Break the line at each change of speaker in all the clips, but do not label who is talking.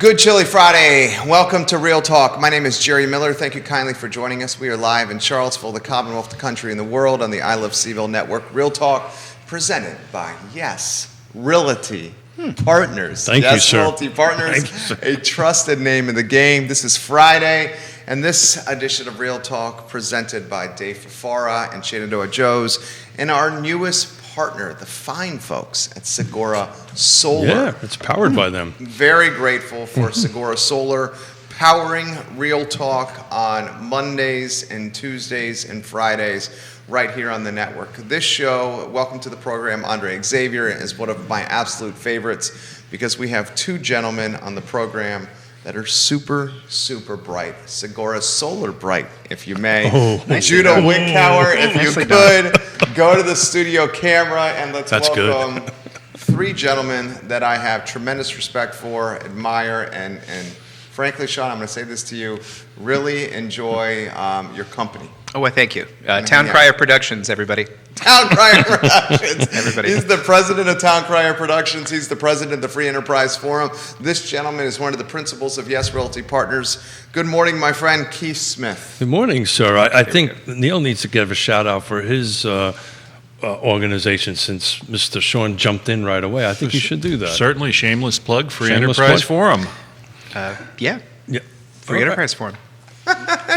Good Chilly Friday. Welcome to Real Talk. My name is Jerry Miller. Thank you kindly for joining us. We are live in Charlottesville, the Commonwealth, the country, and the world on the I Love CVille Network. Real Talk presented by, Realty Partners.
Thank you, sir.
Realty Partners, a trusted name in the game. This is Friday, and this edition of Real Talk presented by Dave Fafara and Shenandoah Joe's and our newest partner, the fine folks at Sigora Solar.
Yeah, it's powered by them.
Very grateful for Sigora Solar powering Real Talk on Mondays and Tuesdays and Fridays right here on the network. This show, welcome to the program, Andre Xavier, is one of my absolute favorites because we have two gentlemen on the program that are super, super bright. Sigora Solar bright, if you may. Judah Wickower, if you could, go to the studio camera and let's welcome three gentlemen that I have tremendous respect for, admire, and frankly, Sean, I'm going to say this to you, really enjoy your company.
Oh, well, thank you. Town Crier Productions, everybody.
Town Crier Productions.
Everybody.
He's the president of Town Crier Productions. He's the president of the Free Enterprise Forum. This gentleman is one of the principals of Yes Realty Partners. Good morning, my friend Keith Smith.
Good morning, sir. I think Neil needs to give a shout out for his organization since Mr. Sean jumped in right away. I think he should do that.
Certainly, shameless plug, Free Enterprise Forum.
Free Enterprise Forum.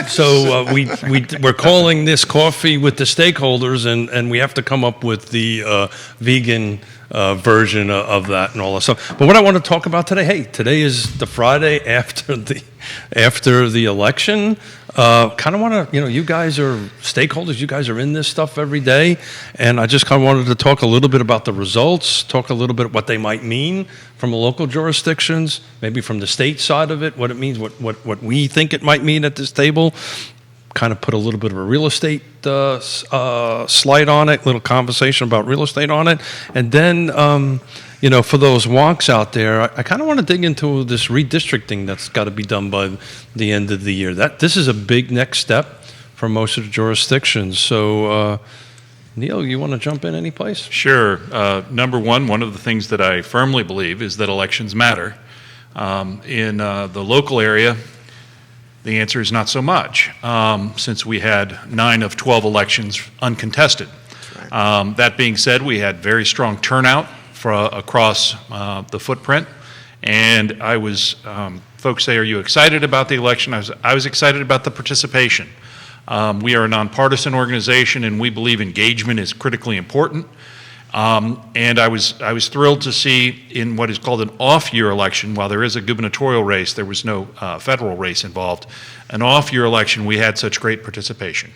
So we're calling this Coffee with the Stakeholders, and we have to come up with the vegan version of that and all that stuff. But what I want to talk about today, today is the Friday after the election. Kind of want to, you guys are stakeholders. You guys are in this stuff every day, and I just kind of wanted to talk a little bit about the results, talk a little bit what they might mean from the local jurisdictions, maybe from the state side of it, what it means, what we think it might mean at this table. Kind of put a little bit of a real estate slide on it, little conversation about real estate on it, and then for those wonks out there, I kind of want to dig into this redistricting that's got to be done by the end of the year. This is a big next step for most of the jurisdictions. So, Neil, you want to jump in any place?
Sure. Number one of the things that I firmly believe is that elections matter. In the local area, the answer is not so much, since we had 9 of 12 elections uncontested. Right. That being said, we had very strong turnout across the footprint, and I was, folks say, are you excited about the election? I was excited about the participation. We are a nonpartisan organization, and we believe engagement is critically important. And I was thrilled to see in what is called an off-year election, while there is a gubernatorial race, there was no federal race involved. An off-year election, we had such great participation.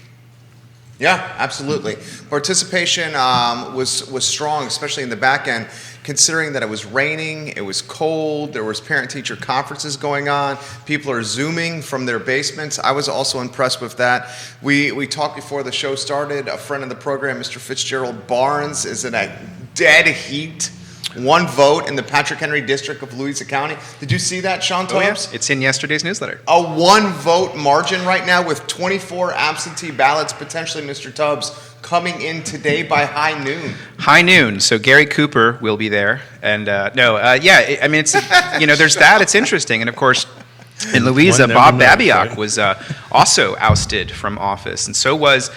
Yeah, absolutely. Participation was strong, especially in the back end, considering that it was raining, it was cold, there was parent-teacher conferences going on, people are Zooming from their basements. I was also impressed with that. We talked before the show started. A friend of the program, Mr. Fitzgerald Barnes, is in a dead heat. 1 vote in the Patrick Henry District of Louisa County. Did you see that, Sean Tubbs?
Oh, yes. It's in yesterday's newsletter.
A 1-vote margin right now with 24 absentee ballots, potentially, Mr. Tubbs, coming in today by high noon.
High noon. So Gary Cooper will be there. And it's, there's that. It's interesting. And, of course, in Louisa, Bob Babiock was also ousted from office, and so was,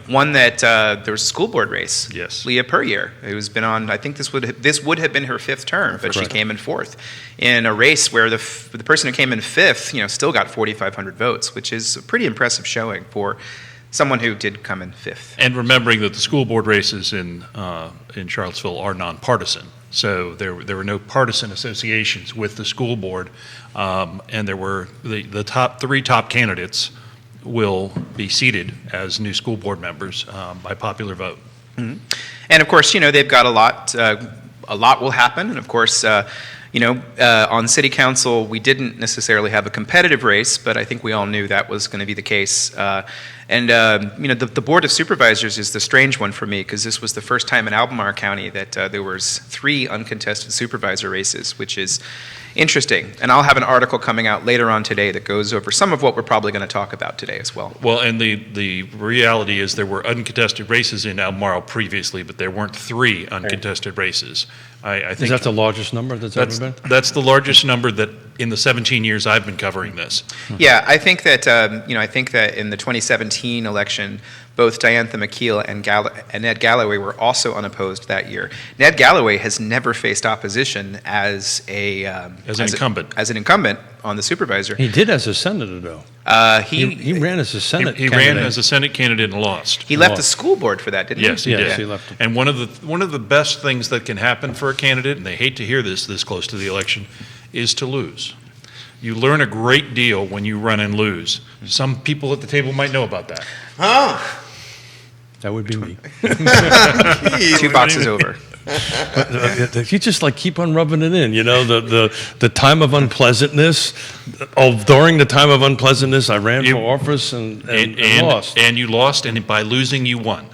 one that there was a school board race.
Yes,
Leah Puryear, who's been on. I think this would have been her 5th term, but she came in 4th in a race where the person who came in 5th, still got 4,500 votes, which is a pretty impressive showing for someone who did come in 5th.
And remembering that the school board races in Charlottesville are nonpartisan. So there were no partisan associations with the school board, and there were the top 3 candidates will be seated as new school board members by popular vote.
Mm-hmm. And of course, they've got a lot. A lot will happen, and of course, on city council, we didn't necessarily have a competitive race, but I think we all knew that was going to be the case. The Board of Supervisors is the strange one for me, because this was the first time in Albemarle County that there was 3 uncontested supervisor races, which is interesting. And I'll have an article coming out later on today that goes over some of what we're probably going to talk about today as well.
Well, and the reality is there were uncontested races in Albemarle previously, but there weren't 3 uncontested races. I think
Is that the largest number that's ever been?
that's the largest number that in the 17 years I've been covering this.
Yeah, I think that I think that in the 2017 election, both Diantha McKeel and Ned Galloway were also unopposed that year. Ned Galloway has never faced opposition as an incumbent on the supervisor.
He did as a senator, though. He ran as a Senate
He
candidate.
ran as a Senate candidate and lost.
He left the school board for that, didn't he?
Yes, he did.
He left.
And one of the best things that can happen for a candidate, and they hate to hear this close to the election, is to lose. You learn a great deal when you run and lose. Some people at the table might know about that.
Huh?
That would be me.
2 boxes over.
You just like keep on rubbing it in, the time of unpleasantness. During the time of unpleasantness, I ran for office and lost.
And you lost, and by losing, you won.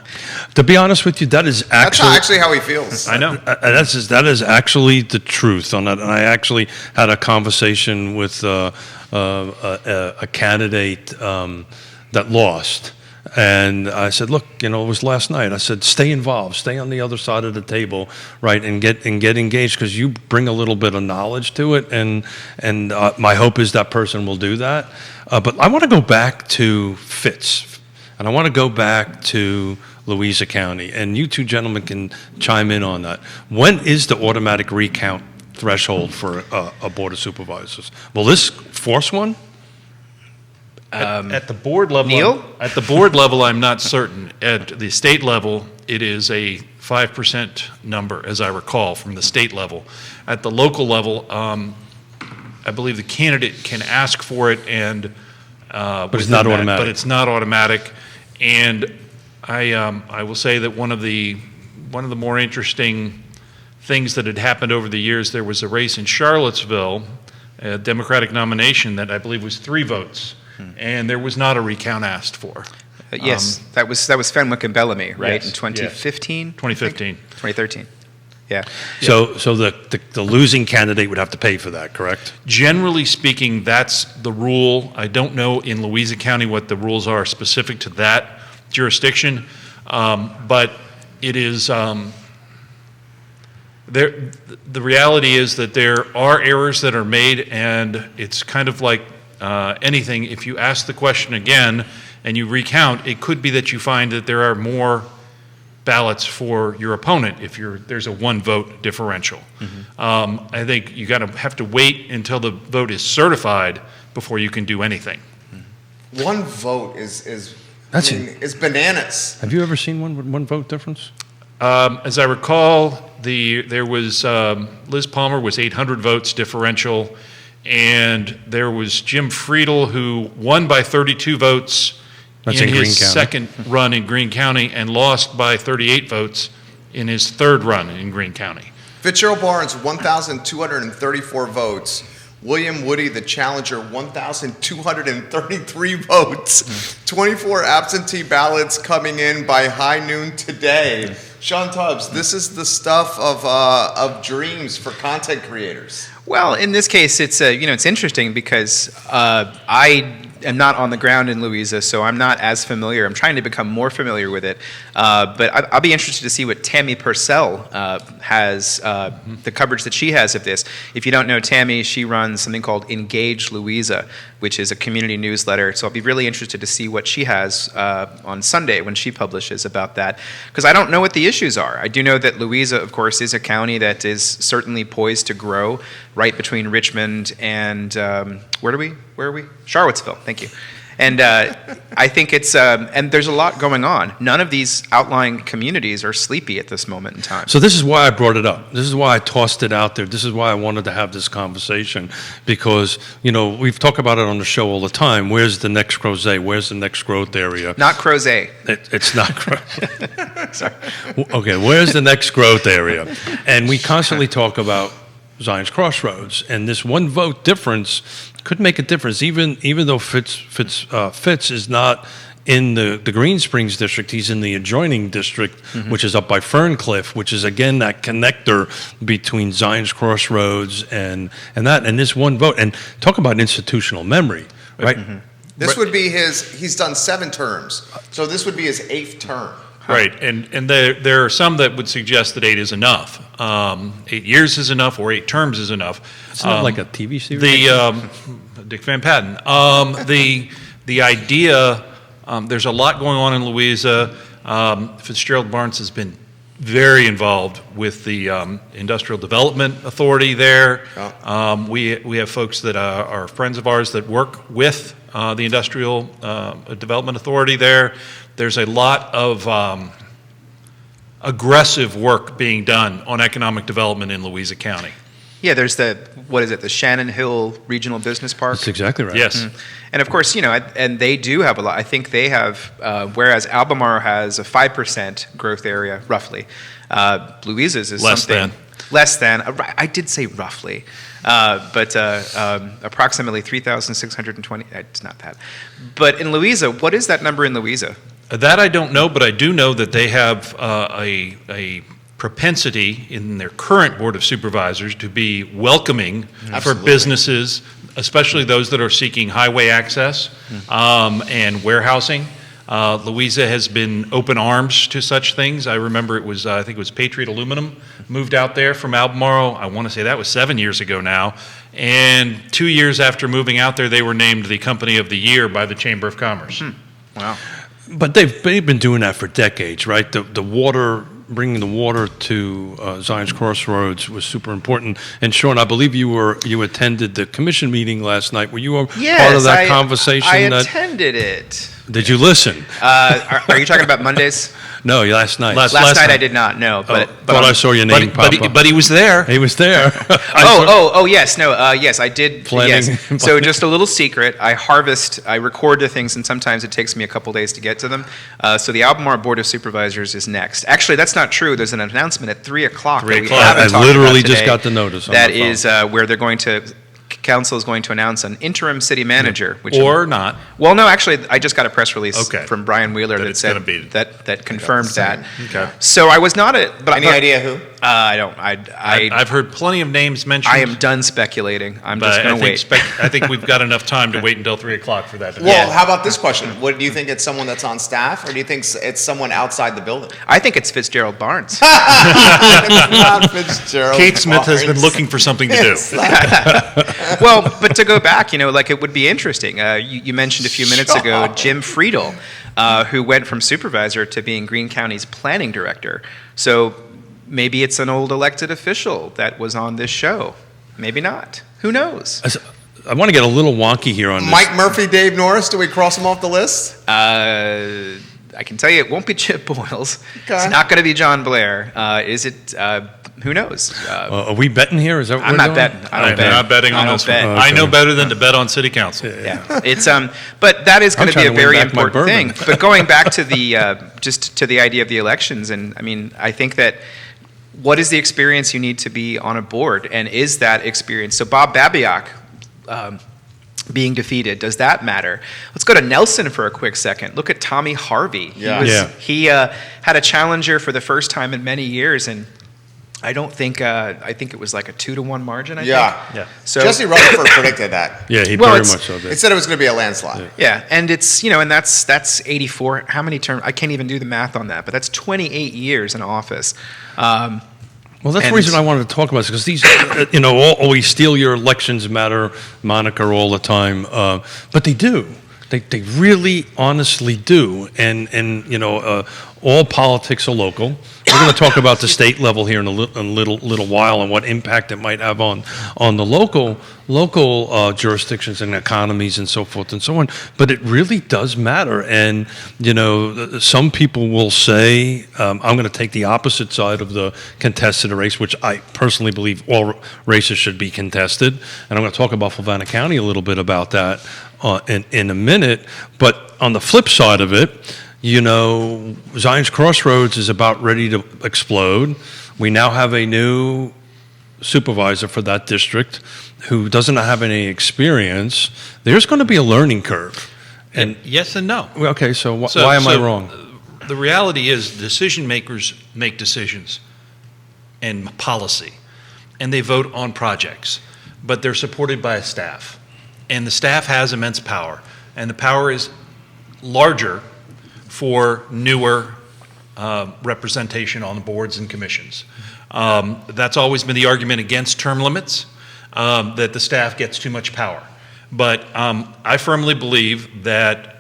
To be honest with you, that is
That's
actually
how he feels.
I know.
that is actually the truth on that. And I actually had a conversation with a candidate that lost. And I said, look, it was last night. I said, stay involved, stay on the other side of the table, right, and get engaged, because you bring a little bit of knowledge to it, and my hope is that person will do that. But I want to go back to Fitz, and I want to go back to Louisa County, and you two gentlemen can chime in on that. When is the automatic recount threshold for a board of supervisors? Will this force one?
At the board level,
Neil?
At the board level, I'm not certain. At the state level, it is a 5% number, as I recall, from the state level. At the local level, I believe the candidate can ask for it, and
but it's not automatic.
But it's not automatic. And I will say that one of the more interesting things that had happened over the years, there was a race in Charlottesville, a Democratic nomination that I believe was 3 votes. And there was not a recount asked for.
Yes, that was Fenwick and Bellamy, right?
Yes,
In 2015?
2015.
2013. Yeah.
So the losing candidate would have to pay for that, correct?
Generally speaking, that's the rule. I don't know in Louisa County what the rules are specific to that jurisdiction, but it is the reality is that there are errors that are made, and it's kind of like anything. If you ask the question again and you recount, it could be that you find that there are more ballots for your opponent if there's a 1 vote differential. I think you have to wait until the vote is certified before you can do anything.
1 vote is bananas.
Have you ever seen one with 1 vote difference?
As I recall, there was Liz Palmer was 800 votes differential, and there was Jim Friedel, who won by 32 votes in his second run in Greene County and lost by 38 votes in his third run in Greene County.
Fitzgerald Barnes, 1,234 votes. William Woody, the challenger, 1,233 votes. 24 absentee ballots coming in by high noon today. Sean Tubbs, this is the stuff of dreams for content creators.
Well, in this case, it's it's interesting because I am not on the ground in Louisa, so I'm not as familiar. I'm trying to become more familiar with it. But I'll be interested to see what Tammy Purcell has, the coverage that she has of this. If you don't know Tammy, she runs something called Engage Louisa, which is a community newsletter. So I'll be really interested to see what she has on Sunday when she publishes about that, because I don't know what the issues are. I do know that Louisa, of course, is a county that is certainly poised to grow right between Richmond and, where are we? Charlottesville, thank you. And I think it's, and there's a lot going on. None of these outlying communities are sleepy at this moment in time.
So this is why I brought it up. This is why I tossed it out there. This is why I wanted to have this conversation, because, we've talked about it on the show all the time. Where's the next crozet? Where's the next growth area?
Not crozet.
It's not crozet.
Sorry.
Okay, where's the next growth area? And we constantly talk about Zion's Crossroads, and this 1 vote difference could make a difference, even though Fitz is not in the Green Springs district. He's in the adjoining district, which is up by Ferncliff, which is again that connector between Zion's Crossroads and this 1 vote. And talk about institutional memory, right?
This would be he's done 7 terms, so this would be his 8th term.
Right, and there are some that would suggest that 8 is enough. 8 years is enough, or 8 terms is enough.
It's not like a TV series.
Dick Van Patten. The idea, there's a lot going on in Louisa. Fitzgerald Barnes has been very involved with the Industrial Development Authority there.
Yeah.
We have folks that are friends of ours that work with the Industrial Development Authority there. There's a lot of aggressive work being done on economic development in Louisa County.
Yeah, there's the Shannon Hill Regional Business Park.
That's exactly right.
Yes.
And of course, and they do have a lot. I think they have, whereas Albemarle has a 5% growth area, roughly, Louisa's is
Less
something
than.
less than. I did say roughly, but approximately 3,620. It's not that. But in Louisa, what is that number in Louisa?
That I don't know, but I do know that they have a propensity in their current Board of Supervisors to be welcoming for
Absolutely.
businesses, especially those that are seeking highway access and warehousing. Louisa has been open arms to such things. I remember I think it was Patriot Aluminum moved out there from Albemarle. I want to say that was 7 years ago now. And 2 years after moving out there, they were named the Company of the Year by the Chamber of Commerce.
Wow.
But they've been doing that for decades, right? The water, bringing the water to Zion's Crossroads was super important. And Sean, I believe you attended the commission meeting last night. Were you part of that conversation?
I attended it.
Did you listen?
Are you talking about Mondays?
No, last night.
Last night I did not. No, but
Thought I saw your name pop up.
But he was there.
He was there.
Yes, no, yes, I did.
Planning.
Yes. So just a little secret: I record the things, and sometimes it takes me a couple days to get to them. So the Albemarle Board of Supervisors is next. Actually, that's not true. There's an announcement at 3:00 that we haven't
I
talked
literally
about
just
today.
got the notice on
That
my phone.
is where they're going to. Council is going to announce an interim city manager, which
Or not.
Well, no, actually, I just got a press release
Okay.
from Brian Wheeler that
it's
said
gonna be-
that confirmed that.
Okay.
So I was not
Any idea who?
I don't.
I've heard plenty of names mentioned.
I am done speculating. I'm just
But
going to wait.
I think we've got enough time to wait until 3:00 for that. To
Well,
Yeah.
how about this question? What do you think? It's someone that's on staff, or do you think it's someone outside the building?
I think it's Fitzgerald Barnes.
It's not Fitzgerald
Kate Smith has been
Barnes.
looking for something to do.
It's not-
Well, but to go back, like it would be interesting. You mentioned a few minutes ago Jim Friedel, who went from supervisor to being Greene County's planning director. So maybe it's an old elected official that was on this show. Maybe not. Who knows?
I want to get a little wonky here on this.
Mike Murphy, Dave Norris. Do we cross them off the list?
I can tell you it won't be Chip Boyles.
Okay.
It's not going to be John Blair. Is it? Who knows?
Are we betting here? Is that what
I'm
we're
not
doing?
betting. I don't
I'm
bet.
not betting on
I don't
this one.
bet.
I know better than to bet on city council.
Yeah, it's but that is going
I'm
to be
trying
a
to win
very
back my
important thing.
bourbon.
But going back to the just to the idea of the elections, and I mean, I think that what is the experience you need to be on a board, and is that experience? So Bob Babiak being defeated, does that matter? Let's go to Nelson for a quick second. Look at Tommy Harvey.
Yeah.
He had a challenger for the first time in many years, and I don't think I think it was like a 2-1 margin. I think.
Yeah.
So
Jesse Rutherford predicted that.
Yeah, he
Well,
very
it's-
much so did.
It said it was going to be a landslide.
Yeah, and it's and that's 84. How many terms? I can't even do the math on that, but that's 28 years in office.
Well, that's the
And-
reason I wanted to talk about this, because these, always steal your elections matter moniker all the time, but they do. They really, honestly do, and all politics are local. We're going to talk about the state level here in a little while and what impact it might have on the local jurisdictions and economies and so forth and so on. But it really does matter. And some people will say, I'm going to take the opposite side of the contested race, which I personally believe all races should be contested. And I'm going to talk about Fluvanna County a little bit about that in a minute. But on the flip side of it, Zion's Crossroads is about ready to explode. We now have a new supervisor for that district who doesn't have any experience. There's going to be a learning curve. And
Yes and no.
okay, so why am I wrong?
The reality is decision makers make decisions and policy, and they vote on projects, but they're supported by a staff. And the staff has immense power, and the power is larger for newer representation on boards and commissions. That's always been the argument against term limits, that the staff gets too much power. But I firmly believe that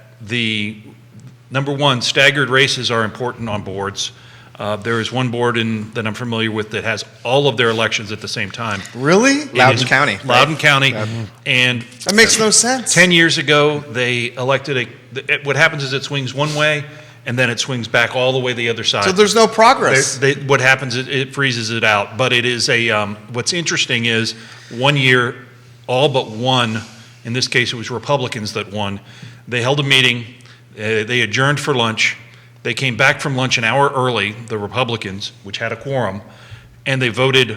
number one, staggered races are important on boards. There is one board that I'm familiar with that has all of their elections at the same time.
Really?
Loudoun County.
Loudoun County. And
That makes no sense.
10 years ago, they elected what happens is it swings one way, and then it swings back all the way the other side.
So there's no progress.
What happens is it freezes it out. But it is what's interesting is 1 year, all but one, in this case it was Republicans that won, they held a meeting, they adjourned for lunch, they came back from lunch an hour early, the Republicans, which had a quorum, and they voted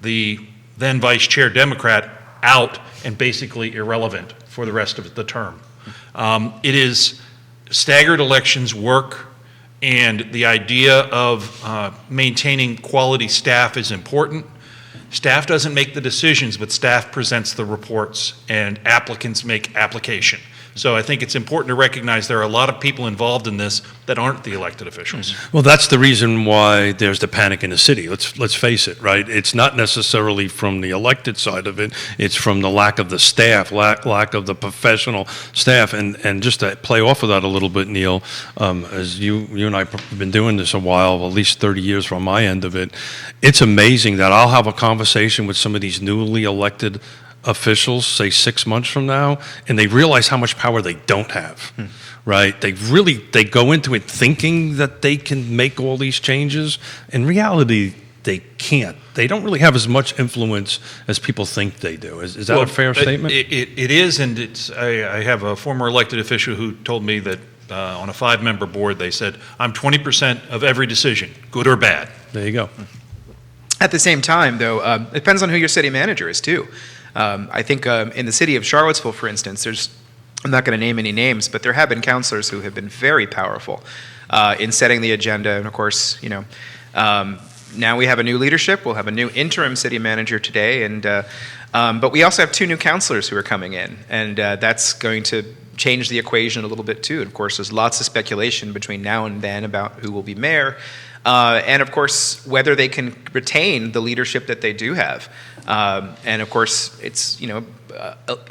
the then Vice Chair Democrat out and basically irrelevant for the rest of the term. It is staggered elections work, and the idea of maintaining quality staff is important. Staff doesn't make the decisions, but staff presents the reports, and applicants make application. So I think it's important to recognize there are a lot of people involved in this that aren't the elected officials.
Well, that's the reason why there's the panic in the city. Let's face it, right? It's not necessarily from the elected side of it. It's from the lack of the staff, lack of the professional staff. And just to play off of that a little bit, Neil, as you and I have been doing this a while, at least 30 years from my end of it, it's amazing that I'll have a conversation with some of these newly elected officials, say 6 months from now, and they realize how much power they don't have, right? They go into it thinking that they can make all these changes. In reality, they can't. They don't really have as much influence as people think they do. Is that a fair statement?
It is, and I have a former elected official who told me that on a 5-member board, they said, I'm 20% of every decision, good or bad.
There you go.
At the same time, though, it depends on who your city manager is, too. I think in the city of Charlottesville, for instance, I'm not going to name any names, but there have been councilors who have been very powerful in setting the agenda. And of course, now we have a new leadership. We'll have a new interim city manager today, but we also have 2 new councilors who are coming in, and that's going to change the equation a little bit too. And of course, there's lots of speculation between now and then about who will be mayor. And of course, whether they can retain the leadership that they do have. And of course, it's,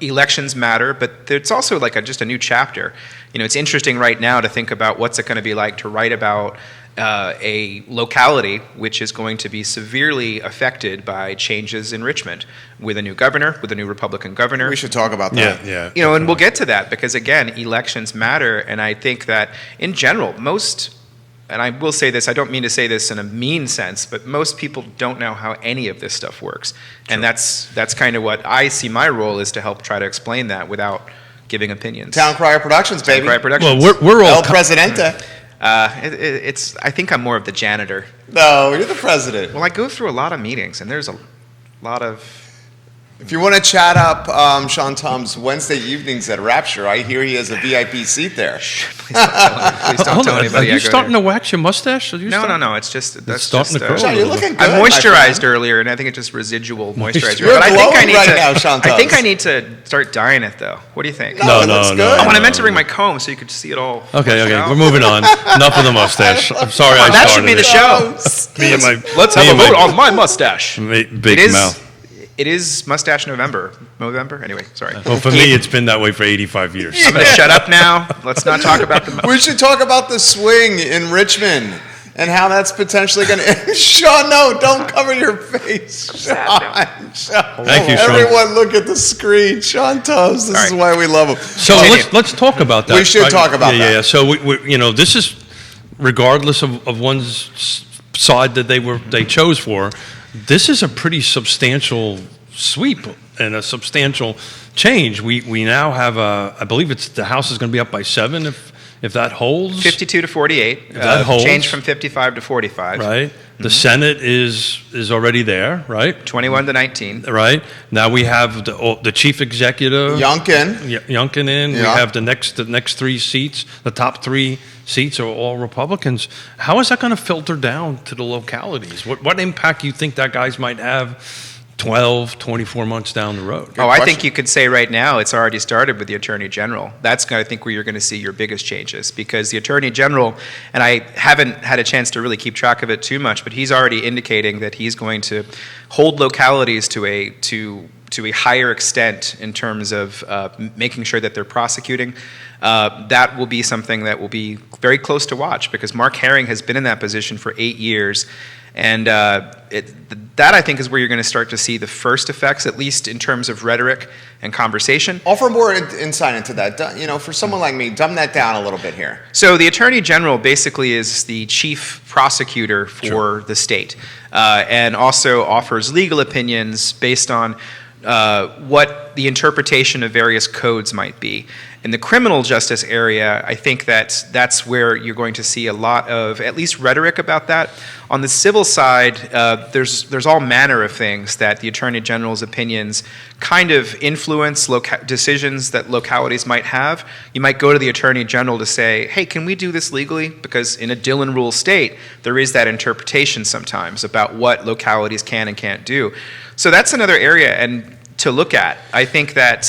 elections matter, but it's also like just a new chapter. It's interesting right now to think about what's it going to be like to write about a locality which is going to be severely affected by changes in Richmond with a new governor, with a new Republican governor.
We should talk about that.
Yeah.
And we'll get to that because, again, elections matter. And I think that in general, and I will say this, I don't mean to say this in a mean sense, but most people don't know how any of this stuff works. Sure. And that's kind of what I see my role is to help try to explain that without giving opinions.
Town Crier Productions, baby.
Crier Productions.
Well, we're all
El Presidente.
I think I'm more of the janitor.
No, you're the president.
Well, I go through a lot of meetings, and there's a lot of...
If you want to chat up Sean Tom's Wednesday evenings at Rapture, I hear he has a VIP seat there.
Please don't tell anybody.
Are you starting to wax your mustache?
No. It's just that's
starting to grow.
Sean, you're looking good.
I moisturized earlier, and I think it's just residual moisturizer.
You're
But I think I
glowing
need
right
to.
now, Sean
I think
Tubbs.
I need to start dyeing it, though. What do you think?
No, it looks good.
I meant to bring my comb so you could see it all.
Okay,
flushed out.
we're moving on. Enough of the mustache. I'm sorry I
That
started
should be the
it.
show.
Me and my,
Let's
me
have a
and my
vote on my mustache.
big mouth.
It is Mustache November. Anyway, sorry.
Well, for me, it's been that way for 85 years.
I'm going to shut up now. Let's not talk about the.
We should talk about the swing in Richmond and how that's potentially going to. Sean, no, don't cover your face. Sean.
Thank you, Sean.
Everyone, look at the screen. Sean Tubbs. This is why we love him.
So let's talk about that.
We should talk about that.
Yeah. So we this is regardless of one's side that they chose for. This is a pretty substantial sweep and a substantial change. We now have I believe the House is going to be up by 7 if that holds.
52 to 48.
If that holds.
Change from 55 to 45.
Right. The Senate is already there. Right.
21 to 19.
Right. Now we have the chief executive Youngkin in.
Yeah.
We have the next 3 seats. The top 3 seats are all Republicans. How is that going to filter down to the localities? What impact do you think that guys might have 12, 24 months down the road?
Oh, I think
question.
you could say right now it's already started with the Attorney General. That's, I think, where you're going to see your biggest changes, because the Attorney General, and I haven't had a chance to really keep track of it too much, but he's already indicating that he's going to hold localities to a higher extent in terms of making sure that they're prosecuting. That will be something that will be very close to watch, because Mark Herring has been in that position for 8 years. And that, I think, is where you're going to start to see the first effects, at least in terms of rhetoric and conversation.
Offer more insight into that. For someone like me, dumb that down a little bit here.
So the Attorney General basically is the chief prosecutor for the state, and also offers legal opinions based on what the interpretation of various codes might be. In the criminal justice area, I think that's where you're going to see a lot of at least rhetoric about that. On the civil side, there's all manner of things that the Attorney General's opinions kind of influence decisions that localities might have. You might go to the Attorney General to say, hey, can we do this legally? Because in a Dillon Rule state, there is that interpretation sometimes about what localities can and can't do. So that's another area and to look at. I think that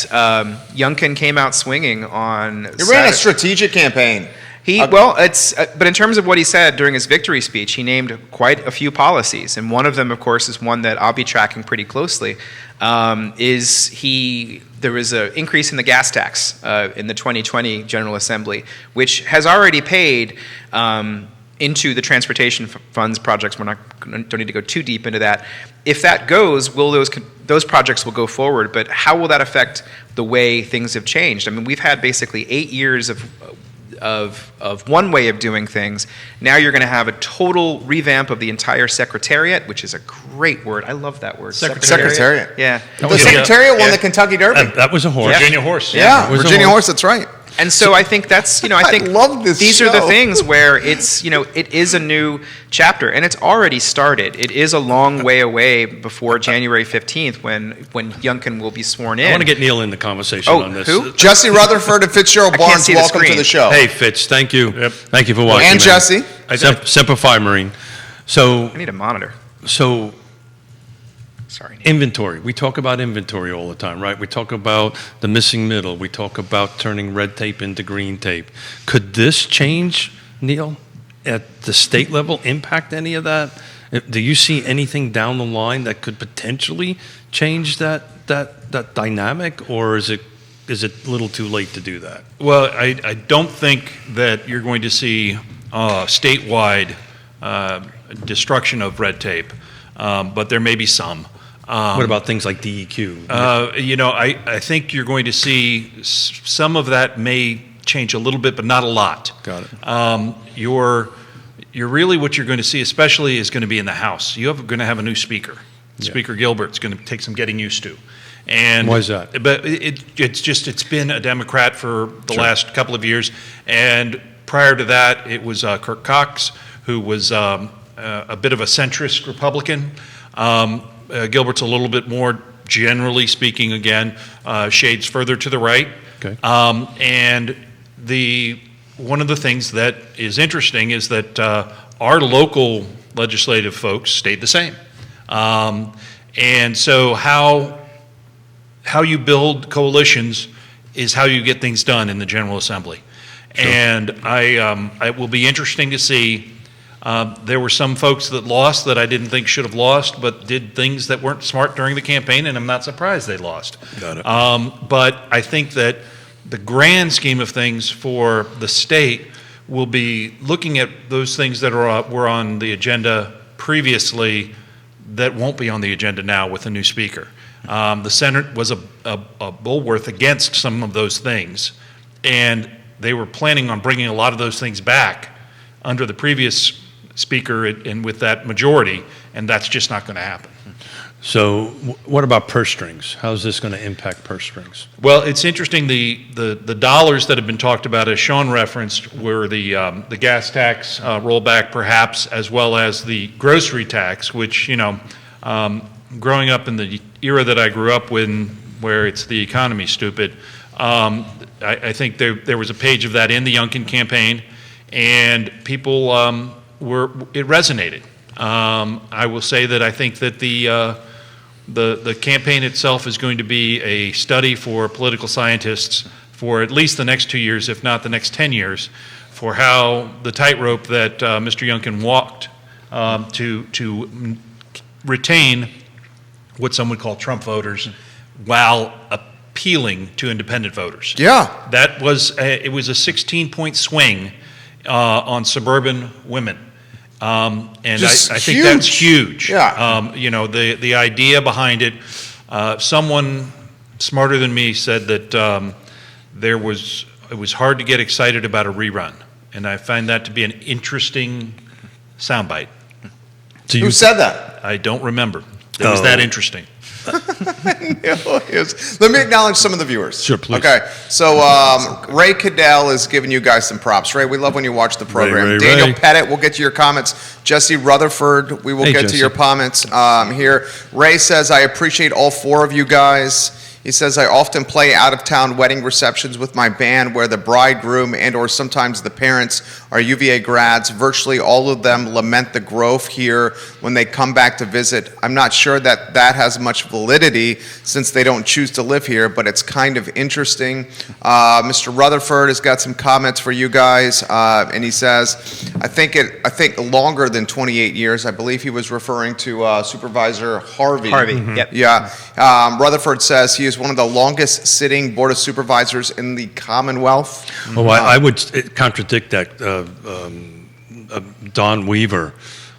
Youngkin came out swinging on
He ran a strategic campaign.
But in terms of what he said during his victory speech, he named quite a few policies, and one of them, of course, is one that I'll be tracking pretty closely. There was an increase in the gas tax in the 2020 General Assembly, which has already paid into the transportation funds projects. Don't need to go too deep into that. If that goes, those projects will go forward, but how will that affect the way things have changed? I mean, we've had basically 8 years of one way of doing things. Now you're going to have a total revamp of the entire secretariat, which is a great word. I love that word.
Secretariat.
Yeah.
The Secretariat won the Kentucky Derby.
That was a horse.
Virginia horse.
Yeah,
was a
Virginia
horse.
horse, that's right.
And so I think that's, I think
love this
these are the
show.
things where it's, it is a new chapter, and it's already started. It is a long way away before January 15th when Youngkin will be sworn in.
I want to get Neil in the conversation on this.
Who?
Jesse Rutherford and Fitzgerald
I can't
Barnes,
see the
welcome to
screen.
the show.
Hey, Fitz, thank you.
Yep.
Thank you for watching.
And
man.
Jesse.
Semper Fi, Marine.
I need a monitor.
So
Sorry.
inventory. We talk about inventory all the time, right? We talk about the missing middle. We talk about turning red tape into green tape. Could this change, Neil, at the state level, impact any of that? Do you see anything down the line that could potentially change that dynamic, or is it a little too late to do that?
Well, I don't think that you're going to see statewide destruction of red tape, but there may be some.
What about things like DEQ?
I think you're going to see some of that may change a little bit, but not a lot.
Got it.
You're really what you're going to see, especially, is going to be in the House. You're going to have a new speaker.
Yeah.
Speaker Gilbert's going to take some getting used to. And
why is that?
But it's been a Democrat for the
Sure.
last couple of years, and prior to that, it was Kirk Cox, who was a bit of a centrist Republican. Gilbert's a little bit more, generally speaking, again, shades further to the right.
Okay.
And one of the things that is interesting is that our local legislative folks stayed the same. And so how you build coalitions is how you get things done in the General Assembly. Sure. And it will be interesting to see. There were some folks that lost that I didn't think should have lost, but did things that weren't smart during the campaign, and I'm not surprised they lost.
Got it.
But I think that the grand scheme of things for the state will be looking at those things that were on the agenda previously that won't be on the agenda now with the new speaker. The Senate was a bulwark against some of those things, and they were planning on bringing a lot of those things back under the previous speaker and with that majority, and that's just not going to happen.
So what about purse strings? How is this going to impact purse strings?
Well, it's interesting. The dollars that have been talked about, as Sean referenced, were the gas tax rollback, perhaps, as well as the grocery tax, which, growing up in the era that I grew up in, where it's the economy stupid, I think there was a page of that in the Youngkin campaign, and people it resonated. I will say that I think that The campaign itself is going to be a study for political scientists for at least the next 2 years, if not the next 10 years, for how the tightrope that Mr. Youngkin walked to retain what some would call Trump voters while appealing to independent voters.
Yeah.
That was it was a 16-point swing on suburban women. And I
Just
think that's huge.
Yeah.
The idea behind it, someone smarter than me said that it was hard to get excited about a rerun. And I find that to be an interesting soundbite.
Who said that?
I don't remember. It was that interesting.
Let me acknowledge some of the viewers.
Sure, please.
Okay, so Ray Cadell is giving you guys some props. Ray, we love when you watch the program.
Ray.
Daniel Pettit, we'll get to your comments. Jesse Rutherford, we will
Hey,
get to
Jesse.
your comments here. Ray says, I appreciate all four of you guys. He says, I often play out-of-town wedding receptions with my band where the bridegroom and or sometimes the parents are UVA grads. Virtually all of them lament the growth here when they come back to visit. I'm not sure that has much validity since they don't choose to live here, but it's kind of interesting. Mr. Rutherford has got some comments for you guys, and he says, I think longer than 28 years. I believe he was referring to Supervisor Harvey.
Yep.
Yeah. Rutherford says he is one of the longest sitting Board of Supervisors in the Commonwealth.
Oh, I would contradict that. Don Weaver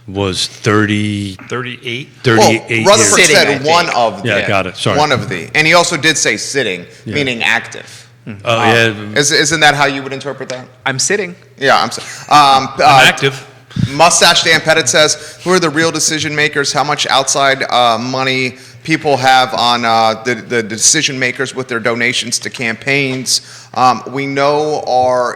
was 38
Well,
years.
Rutherford
Sitting, I
said
think.
one of the.
Yeah, got it. Sorry.
One of the. And he also did say sitting,
Yeah.
meaning active.
Oh, yeah.
Isn't that how you would interpret that?
I'm sitting.
Yeah, I'm sorry.
I'm active.
Mustache Dan Pettit says, who are the real decision makers? How much outside money people have on the decision makers with their donations to campaigns? We know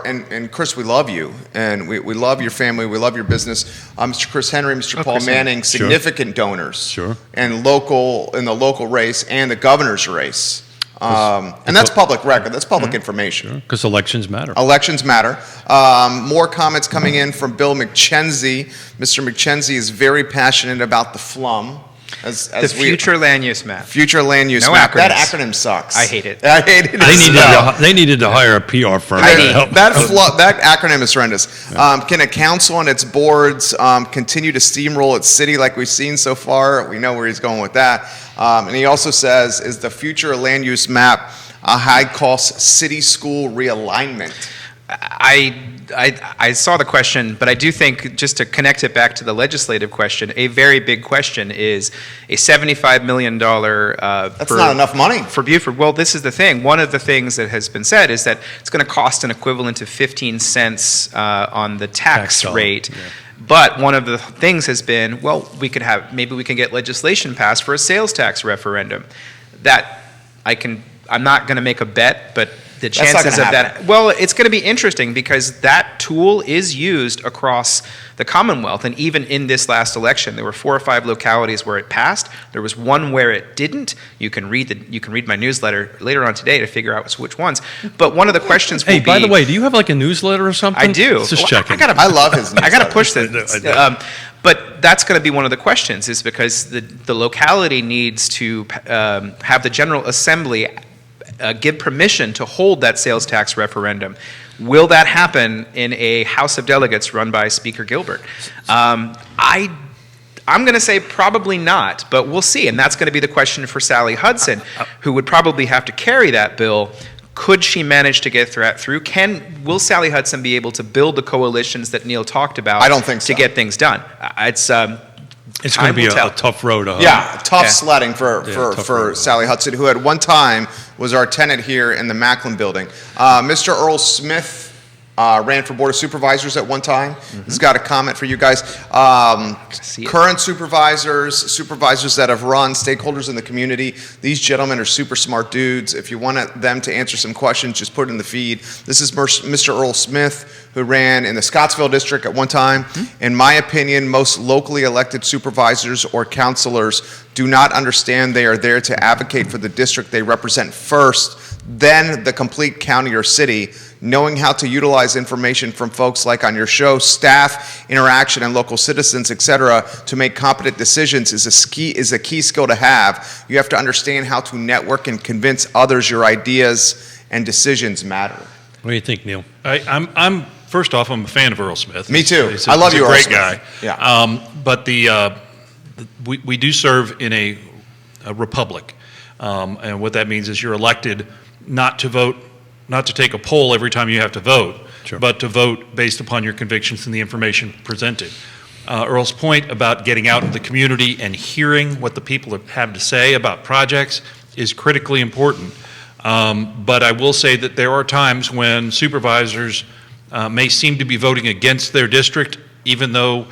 and Chris, we love you, and we love your family, we love your business. Mr. Chris Henry, Mr. Paul
Chris
Manning,
Sure.
significant donors.
Sure.
And in the local race and the governor's race. And that's public record, that's public information.
Because elections matter.
Elections matter. More comments coming in from Bill McChenzie. Mr. McChenzie is very passionate about the FLUM.
The future land use map.
Future land use
No
map. That
acronyms.
acronym sucks.
I hate it.
I hate it.
They needed to hire a PR firm
I
to
need-
help.
That acronym is horrendous. Can a council and its boards continue to steamroll its city like we've seen so far? We know where he's going with that. And he also says, is the future land use map a high-cost city school realignment?
I saw the question, but I do think, just to connect it back to the legislative question, a very big question is a $75 million
That's not enough money.
for Buford. Well, this is the thing. One of the things that has been said is that it's going to cost an equivalent of 15 cents on the tax
dollar,
rate.
yeah.
But one of the things has been, well, maybe we can get legislation passed for a sales tax referendum. I'm not going to make a bet, but the
That's not
chances
gonna
of
happen.
that, well, it's going to be interesting because that tool is used across the Commonwealth. And even in this last election, there were 4 or 5 localities where it passed. There was one where it didn't. You can read my newsletter later on today to figure out which ones. But one of the questions will
Hey,
be,
by the way, do you have like a newsletter or something?
I do.
Just
Well,
checking.
I love his
I got to
newsletter.
push this.
I do.
But that's going to be one of the questions, is because the locality needs to have the General Assembly give permission to hold that sales tax referendum. Will that happen in a House of Delegates run by Speaker Gilbert? I'm going to say probably not, but we'll see. And that's going to be the question for Sally Hudson, who would probably have to carry that bill. Could she manage to get through? Will Sally Hudson be able to build the coalitions that Neil talked about?
I don't think so.
To get things done.
It's going to
time
be
will tell.
a tough road.
Yeah, tough
Yeah.
sledding for
tough road.
Sally Hudson, who at one time was our tenant here in the Macklin building. Mr. Earl Smith ran for Board of Supervisors at one time. He's got a comment for you guys.
See it.
Current supervisors that have run, stakeholders in the community, these gentlemen are super smart dudes. If you want them to answer some questions, just put it in the feed. This is Mr. Earl Smith, who ran in the Scottsville district at one time. In my opinion, most locally elected supervisors or counselors do not understand they are there to advocate for the district they represent first, then the complete county or city. knowing how to utilize information from folks like on your show, staff interaction and local citizens, etc., to make competent decisions is a key skill to have. You have to understand how to network and convince others your ideas and decisions matter.
What do you think, Neil?
I'm first off, I'm a fan of Earl Smith.
Me too.
I
love you, Earl
Great
Smith.
guy.
Yeah.
But we do serve in a republic, and what that means is you're elected not to vote, not to take a poll every time you have to vote,
Sure.
but to vote based upon your convictions and the information presented. Earl's point about getting out in the community and hearing what the people have to say about projects is critically important. But I will say that there are times when supervisors may seem to be voting against their district, even though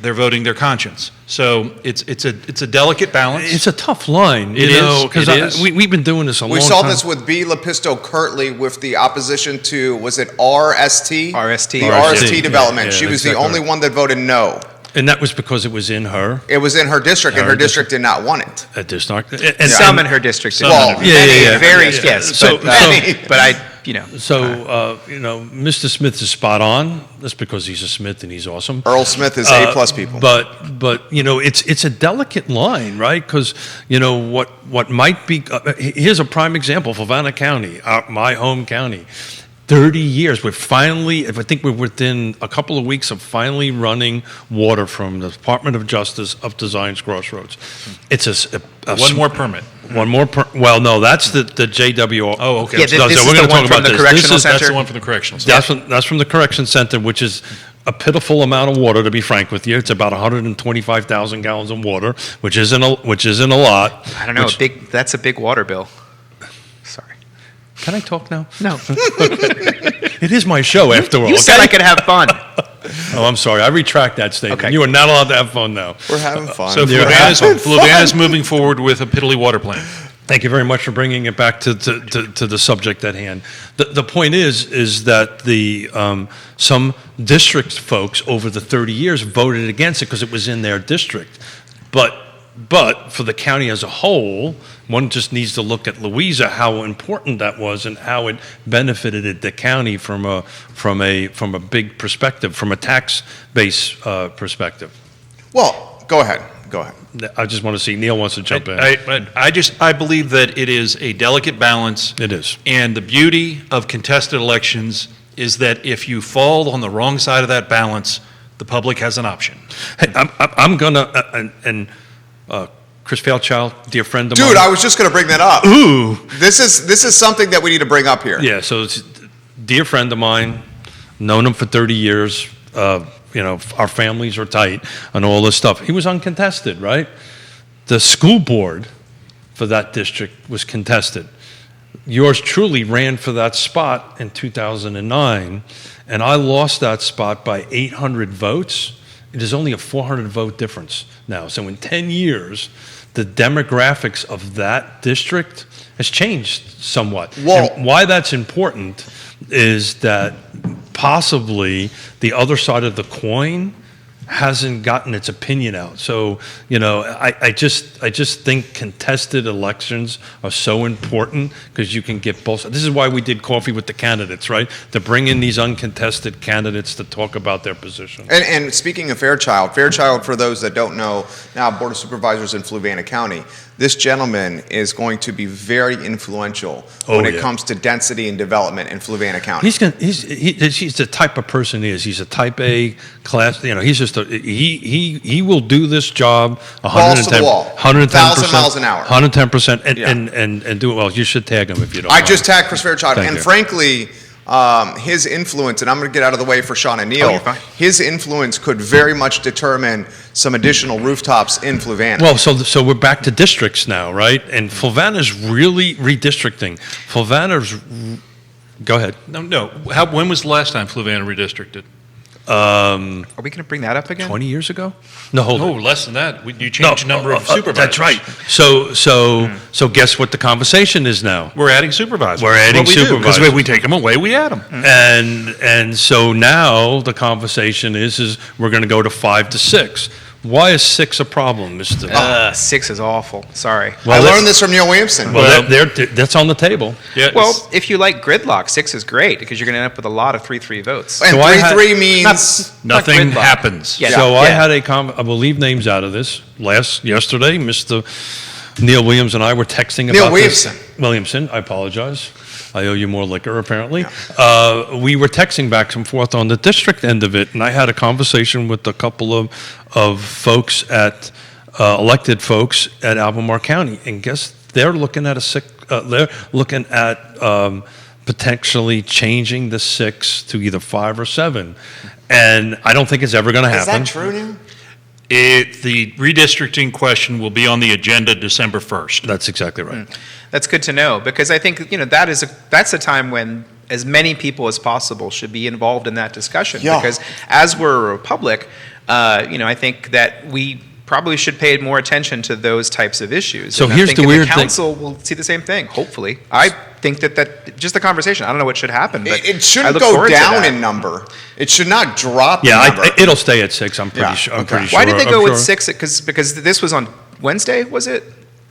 they're voting their conscience. So it's a delicate balance.
It's a tough line,
It is.
because we've been doing this a long
We
time.
saw this with B. Lepisto Kirtley with the opposition to, was it RST?
RST.
The
RST,
RST development.
yeah,
She was
exactly
the only
right.
one that voted no.
And that was because it was in her
It was in her district, and
Her
her district did not want it.
district.
Some in her district. did
Well,
not.
yeah.
Very,
Yeah.
yes.
So-
but, but I,
So, Mr. Smith is spot on. That's because he's a Smith and he's awesome.
Earl Smith is A+ people.
But it's a delicate line, right? Because what might be here's a prime example: Fluvanna County, my home county. 30 years. I think we're within a couple of weeks of finally running water from the Department of Justice up to Zion's Crossroads. It's
One more permit.
Well, no, that's the JWR.
Oh, okay.
Yeah,
So
this is
we're
the
gonna
one
talk
from
about
the
this.
correctional
This is-
center?
That's the one from the correctional center.
That's from the correction center, which is a pitiful amount of water, to be frank with you. It's about 125,000 gallons of water, which isn't a lot.
I don't know.
which-
That's a big water bill. Sorry.
Can I talk now?
No.
It is my show, after all.
You said
okay?
I could have fun.
Oh, I'm sorry. I retract that statement.
Okay.
You are not allowed to have fun now.
We're having fun.
So
Yeah.
Fluvanna's moving forward with a piddly water plan.
Thank you very much for bringing it back to the subject at hand. The point is that some district folks over the 30 years voted against it because it was in their district. But for the county as a whole, one just needs to look at Louisa, how important that was and how it benefited the county from a big perspective, from a tax base perspective.
Well, go ahead.
I just want to see, Neil wants to jump in.
I believe that it is a delicate balance.
It is.
And the beauty of contested elections is that if you fall on the wrong side of that balance, the public has an option.
Hey, I'm gonna Chris Fairchild, dear friend of mine.
Dude, I was just going to bring that up.
Ooh.
This is something that we need to bring up here.
Yeah, so it's a dear friend of mine, known him for 30 years. Our families are tight and all this stuff. He was uncontested, right? The school board for that district was contested. Yours truly ran for that spot in 2009, and I lost that spot by 800 votes. It is only a 400 vote difference now. So in 10 years, the demographics of that district has changed somewhat.
Well-
And why that's important is that possibly the other side of the coin hasn't gotten its opinion out. So, I just think contested elections are so important because you can get both. This is why we did Coffee with the Candidates, right? To bring in these uncontested candidates to talk about their position.
And speaking of Fairchild, for those that don't know, now Board of Supervisors in Fluvanna County, this gentleman is going to be very influential when it comes to density and development in Fluvanna County.
He's the type of person he is. He's a type A class. He's just he will do this job 110%,
Balls to the wall. 1,000 miles an hour.
110%,
Yeah.
and do it well. You should tag him if you don't.
I
mind.
just tagged Chris Fairchild,
Thank
and
you.
frankly, his influence, and I'm going to get out of the way for Sean and Neil,
you're fine.
his influence could very much determine some additional rooftops in Fluvanna.
Well, so we're back to districts now, right? And Fluvanna's really redistricting. Go ahead.
No. When was the last time Fluvanna redistricted?
Are we going to bring that up again?
20 years ago? No, hold
No,
on.
less than that. You changed the number of supervisors.
That's right. So guess what the conversation is now?
We're adding supervisors.
We're adding supervisors.
Because when we take them away, we add them.
And so now the conversation is we're going to go to 5 to 6. Why is 6 a problem, Mr.?
6 is awful. Sorry.
I learned this from Neil Williamson.
Well, that's on the table.
Yeah,
Well, if you like gridlock, 6 is great because you're going to end up with a lot of 3-3 votes.
and
So I had-
3-3 means
nothing
gridlock.
happens.
Yeah.
So I had I will leave names out of this. Yesterday, Mr. Neil Williams and I were texting about
Neil Williamson.
Williamson, I apologize. I owe you more liquor, apparently. We were texting back and forth on the district end of it, and I had a conversation with a couple of folks at, elected folks at Albemarle County, and guess they're looking at they're looking at potentially changing the 6 to either 5 or 7, and I don't think it's ever going to
is
happen.
that true, Neil?
The redistricting question will be on the agenda December 1st.
That's exactly right.
That's good to know because I think that's a time when as many people as possible should be involved in that discussion.
Yeah.
Because as we're a republic, I think that we probably should pay more attention to those types of issues.
So
And
here's
I think
the
in
weird
the
thing.
council will see the same thing. Hopefully, I think that just the conversation. I don't know what should happen, but
It
I
shouldn't
look
go
forward to
down
that.
in number. It should not drop
Yeah,
in number.
it'll stay at 6. I'm pretty
Yeah,
sure. I'm
okay.
pretty sure.
Why did they go
I'm
with
sure.
6? Because this was on Wednesday, was it?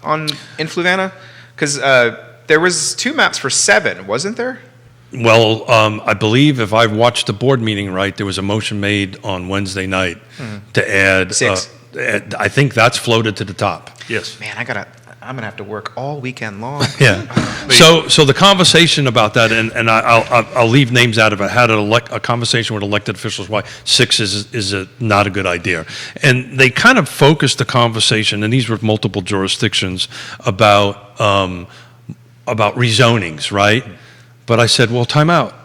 In Fluvanna? Because there was 2 maps for 7, wasn't there?
Well, I believe if I watched the board meeting right, there was a motion made on Wednesday night to add
6.
I think that's floated to the top.
Yes.
Man, I'm gonna have to work all weekend long.
Yeah. So the conversation about that, and I'll leave names out of it. I had a conversation with elected officials why 6 is not a good idea, and they kind of focused the conversation, and these were multiple jurisdictions about rezonings, right? But I said, well, time out.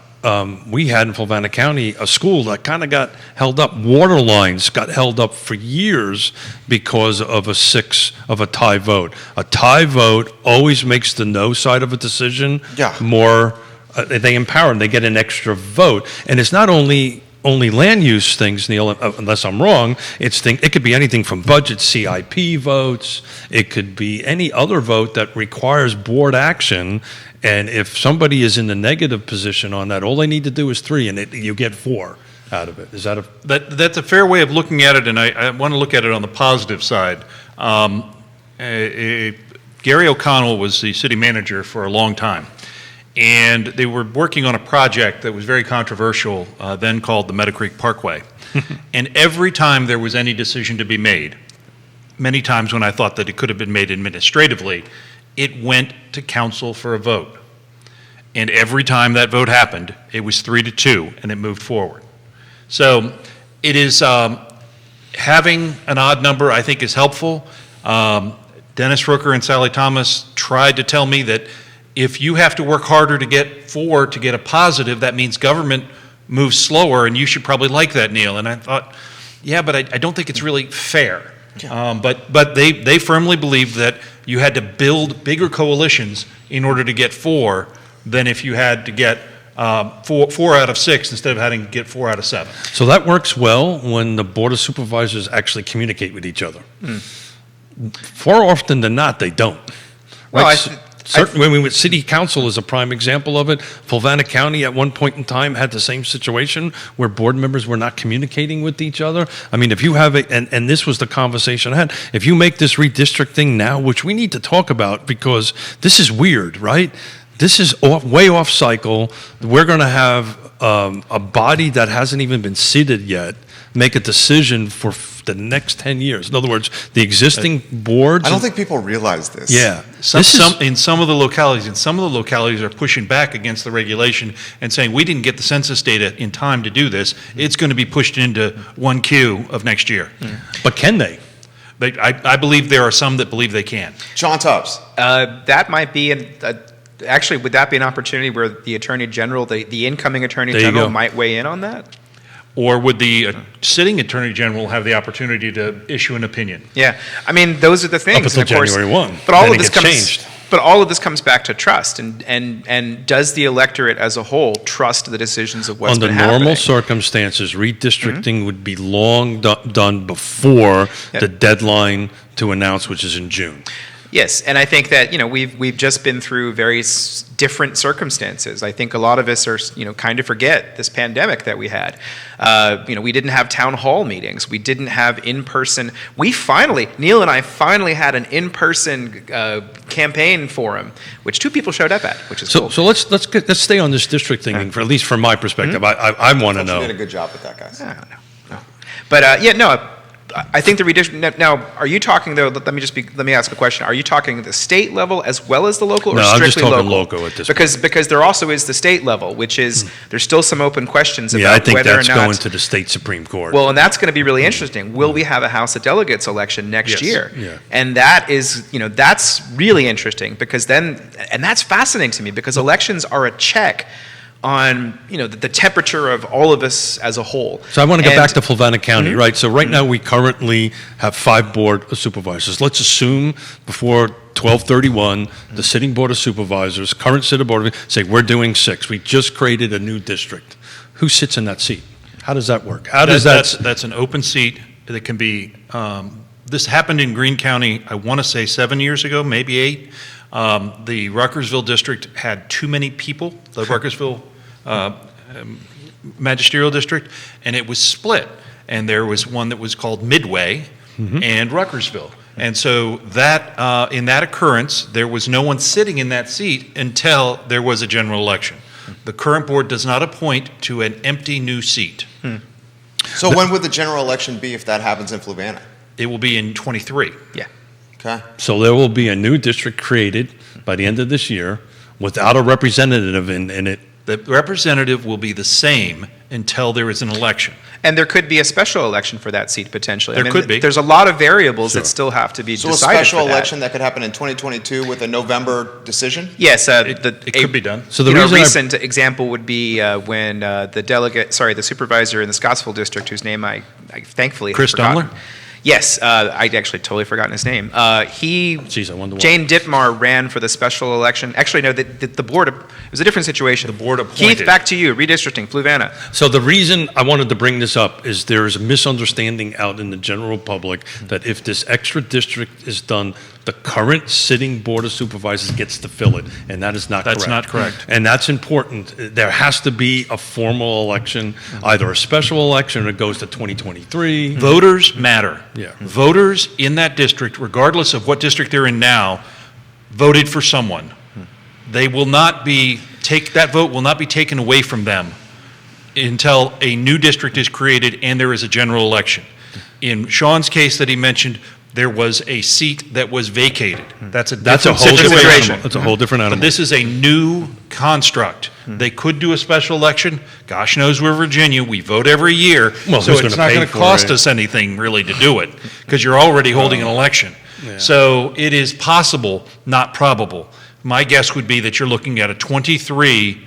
We had in Fluvanna County a school that kind of got held up. Water lines got held up for years because of a tie vote. A tie vote always makes the no side of a decision more. They empower them. They get an extra vote, and it's not only land use things, Neil, unless I'm wrong. It could be anything from budget, CIP votes. It could be any other vote that requires board action. And if somebody is in the negative position on that, all they need to do is 3, and you get 4 out of it. Is that
That's a fair way of looking at it, and I want to look at it on the positive side. Gary O'Connell was the city manager for a long time, and they were working on a project that was very controversial, then called the Meadow Creek Parkway. And every time there was any decision to be made, many times when I thought that it could have been made administratively, it went to council for a vote. And every time that vote happened, it was 3-2, and it moved forward. So it is, having an odd number, I think, is helpful. Dennis Rooker and Sally Thomas tried to tell me that if you have to work harder to get 4 to get a positive, that means government moves slower, and you should probably like that, Neil. And I thought, yeah, but I don't think it's really fair. But they firmly believed that you had to build bigger coalitions in order to get 4 than if you had to get 4 out of 6 instead of having to get 4 out of 7.
so that works well when the Board of Supervisors actually communicate with each other. Far often than not, they don't.
Well,
Right? Certainly, with City Council is a prime example of it. Fluvanna County at one point in time had the same situation where board members were not communicating with each other. I mean, if you have and this was the conversation I had, if you make this redistricting now, which we need to talk about because this is weird, right? This is way off cycle. We're going to have a body that hasn't even been seated yet make a decision for the next 10 years. In other words, the existing boards.
I don't think people realize this.
Yeah.
In some of the localities are pushing back against the regulation and saying, we didn't get the census data in time to do this. It's going to be pushed into 1Q of next year.
But can they?
But I believe there are some that believe they can.
John Tubbs.
That might be actually, would that be an opportunity where the Attorney General, the incoming Attorney
There you
General
go.
might weigh in on that?
Or would the sitting Attorney General have the opportunity to issue an opinion?
Yeah, I mean, those are the things.
Up until
and of course,
January 1.
But all
Then
of
it
this
gets
comes.
changed.
But all of this comes back to trust, and does the electorate as a whole trust the decisions of what's
Under
been
normal
happening?
circumstances, redistricting would be long done before
Yeah.
the deadline to announce, which is in June.
Yes, and I think that we've just been through very different circumstances. I think a lot of us are kind of forget this pandemic that we had. We didn't have town hall meetings. We didn't have in-person. Neil and I finally had an in-person campaign forum, which 2 people showed up at, which is cool.
So let's stay on this district thing, for at least from my perspective. I want to know.
You did a good job with that, guys.
I don't know. But I think the redistricting. Now, are you talking though? Let me ask a question. Are you talking the state level as well as the local, or
No, I'm just
strictly
talking
local?
local at this
Because there also is the state level, which is there's still some open questions
Yeah, I
about
think
whether
that's
or not.
going to the state Supreme Court.
Well, and that's going to be really interesting. Will we have a House of Delegates election next
Yes.
year?
Yeah.
And that is, that's really interesting because and that's fascinating to me because elections are a check on, the temperature of all of us as a whole.
So I want to get back
And-
to Fluvanna County, right? So right now, we currently have 5 board of supervisors. Let's assume before 12/31, the sitting board of supervisors, current sitting board, say, we're doing 6. We just created a new district. Who sits in that seat? How does that work? How does
That's an open seat that can be, this happened in Greene County, I want to say 7 years ago, maybe 8. The Ruckersville district had too many people, the Ruckersville magisterial district, and it was split. And there was one that was called Midway and Ruckersville. And so that, in that occurrence, there was no one sitting in that seat until there was a general election. The current board does not appoint to an empty new seat.
So when would the general election be if that happens in Fluvanna?
It will be in '23.
Yeah.
Okay.
So there will be a new district created by the end of this year without a representative in it.
The representative will be the same until there is an election.
And there could be a special election for that seat potentially.
There could be.
There's a lot of variables
Sure.
that still have to be
So a
decided
special
for that.
election that could happen in 2022 with a November decision?
Yes,
It could be done.
So the
a
reason
recent example would be when the supervisor in the Scottsville district, whose name I thankfully have
Chris
forgotten.
Dumler?
Yes, I'd actually totally forgotten his name.
Jeez, I wonder why.
Jane Dittmar ran for the special election. Actually, no, the board, it was a different situation.
The board appointed.
Keith, back to you, redistricting, Fluvanna.
So the reason I wanted to bring this up is there is a misunderstanding out in the general public that if this extra district is done, the current sitting board of supervisors gets to fill it, and that is not correct.
That's not correct.
And that's important. There has to be a formal election, either a special election or it goes to 2023.
Voters matter.
Yeah.
Voters in that district, regardless of what district they're in now, voted for someone. They will not be, that vote will not be taken away from them until a new district is created and there is a general election. In Sean's case that he mentioned, there was a seat that was vacated. That's a
That's a
different
whole different
situation.
animal. That's a whole different animal.
But this is a new construct. They could do a special election. Gosh knows we're Virginia. We vote every year.
Well,
So
who's
it's
gonna
not
pay
going to
for
cost
it?
us anything really to do it because you're already holding an election. So it is possible, not probable. My guess would be that you're looking at a 23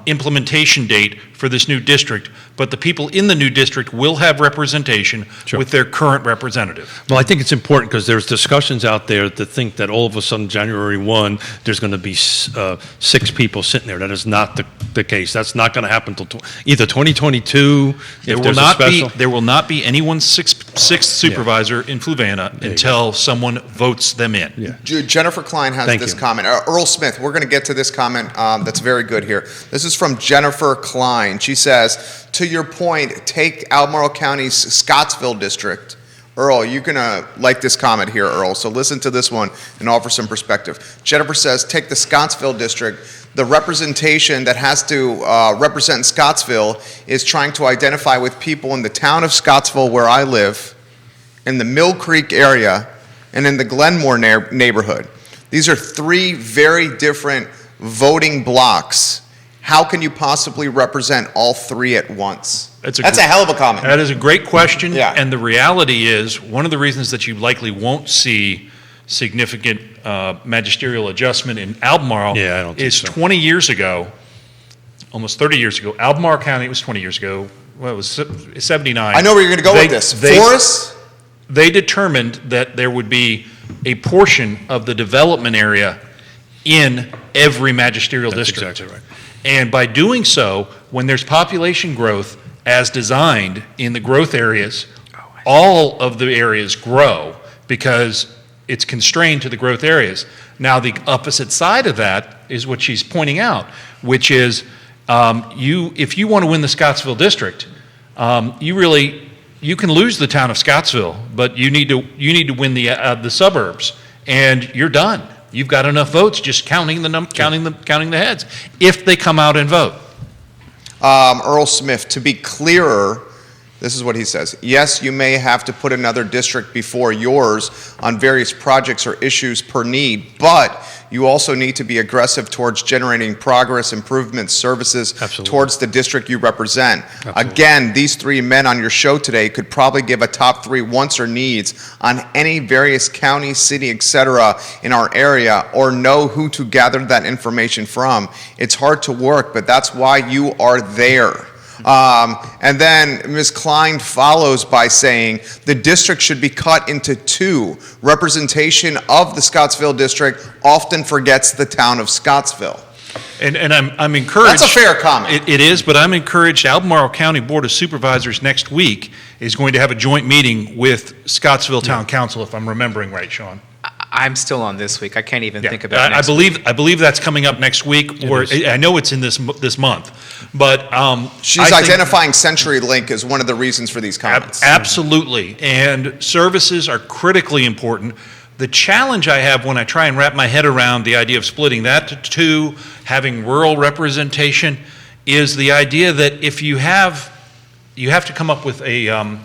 implementation date for this new district, but the people in the new district will have representation
Sure.
with their current representative.
Well, I think it's important because there's discussions out there that think that all of a sudden, January 1, there's going to be 6 people sitting there. That is not the case. That's not going to happen until either 2022, if there's a special.
There will not be anyone's sixth supervisor in Fluvanna until someone votes them in.
Yeah.
Jennifer Klein has
Thank
this
you.
comment. Earl Smith, we're going to get to this comment that's very good here. This is from Jennifer Klein. She says, to your point, take Albemarle County's Scottsville district. Earl, you're going to like this comment here, Earl, so listen to this one and offer some perspective. Jennifer says, take the Scottsville district. The representation that has to represent Scottsville is trying to identify with people in the town of Scottsville where I live, in the Mill Creek area, and in the Glenmore neighborhood. These are 3 very different voting blocks. How can you possibly represent all 3 at once? That's a hell of a comment.
That is a great question.
Yeah.
And the reality is, one of the reasons that you likely won't see significant magisterial adjustment in Albemarle
Yeah, I don't think
is
so.
20 years ago, almost 30 years ago, Albemarle County, it was 20 years ago, well, it was 79.
I know where you're going to go with this. Forest?
They determined that there would be a portion of the development area in every magisterial
That's
district.
exactly right.
And by doing so, when there's population growth as designed in the growth areas, all of the areas grow because it's constrained to the growth areas. Now, the opposite side of that is what she's pointing out, which is if you want to win the Scottsville district, you can lose the town of Scottsville, but you need to win the suburbs, and you're done. You've got enough votes just counting the heads if they come out and vote.
Earl Smith, to be clearer, this is what he says. Yes, you may have to put another district before yours on various projects or issues per need, but you also need to be aggressive towards generating progress, improvements, services towards the district you represent. Absolutely. Again, these three men on your show today could probably give a top three wants or needs on any various county, city, etc. in our area, or know who to gather that information from. It's hard to work, but that's why you are there. And then Ms. Klein follows by saying the district should be cut into two. Representation of the Scottsville district often forgets the town of Scottsville.
And I'm encouraged.
That's a fair comment.
It is, but I'm encouraged. Albemarle County Board of Supervisors next week is going to have a joint meeting with Scottsville Town Council, if I'm remembering right, Sean.
I'm still on this week. I can't even think about next
week. I believe that's coming up next week, or I know it's in this month. But
she's identifying CenturyLink as one of the reasons for these comments.
Absolutely, and services are critically important. The challenge I have when I try and wrap my head around the idea of splitting that to two, having rural representation, is the idea that if you have to come up with a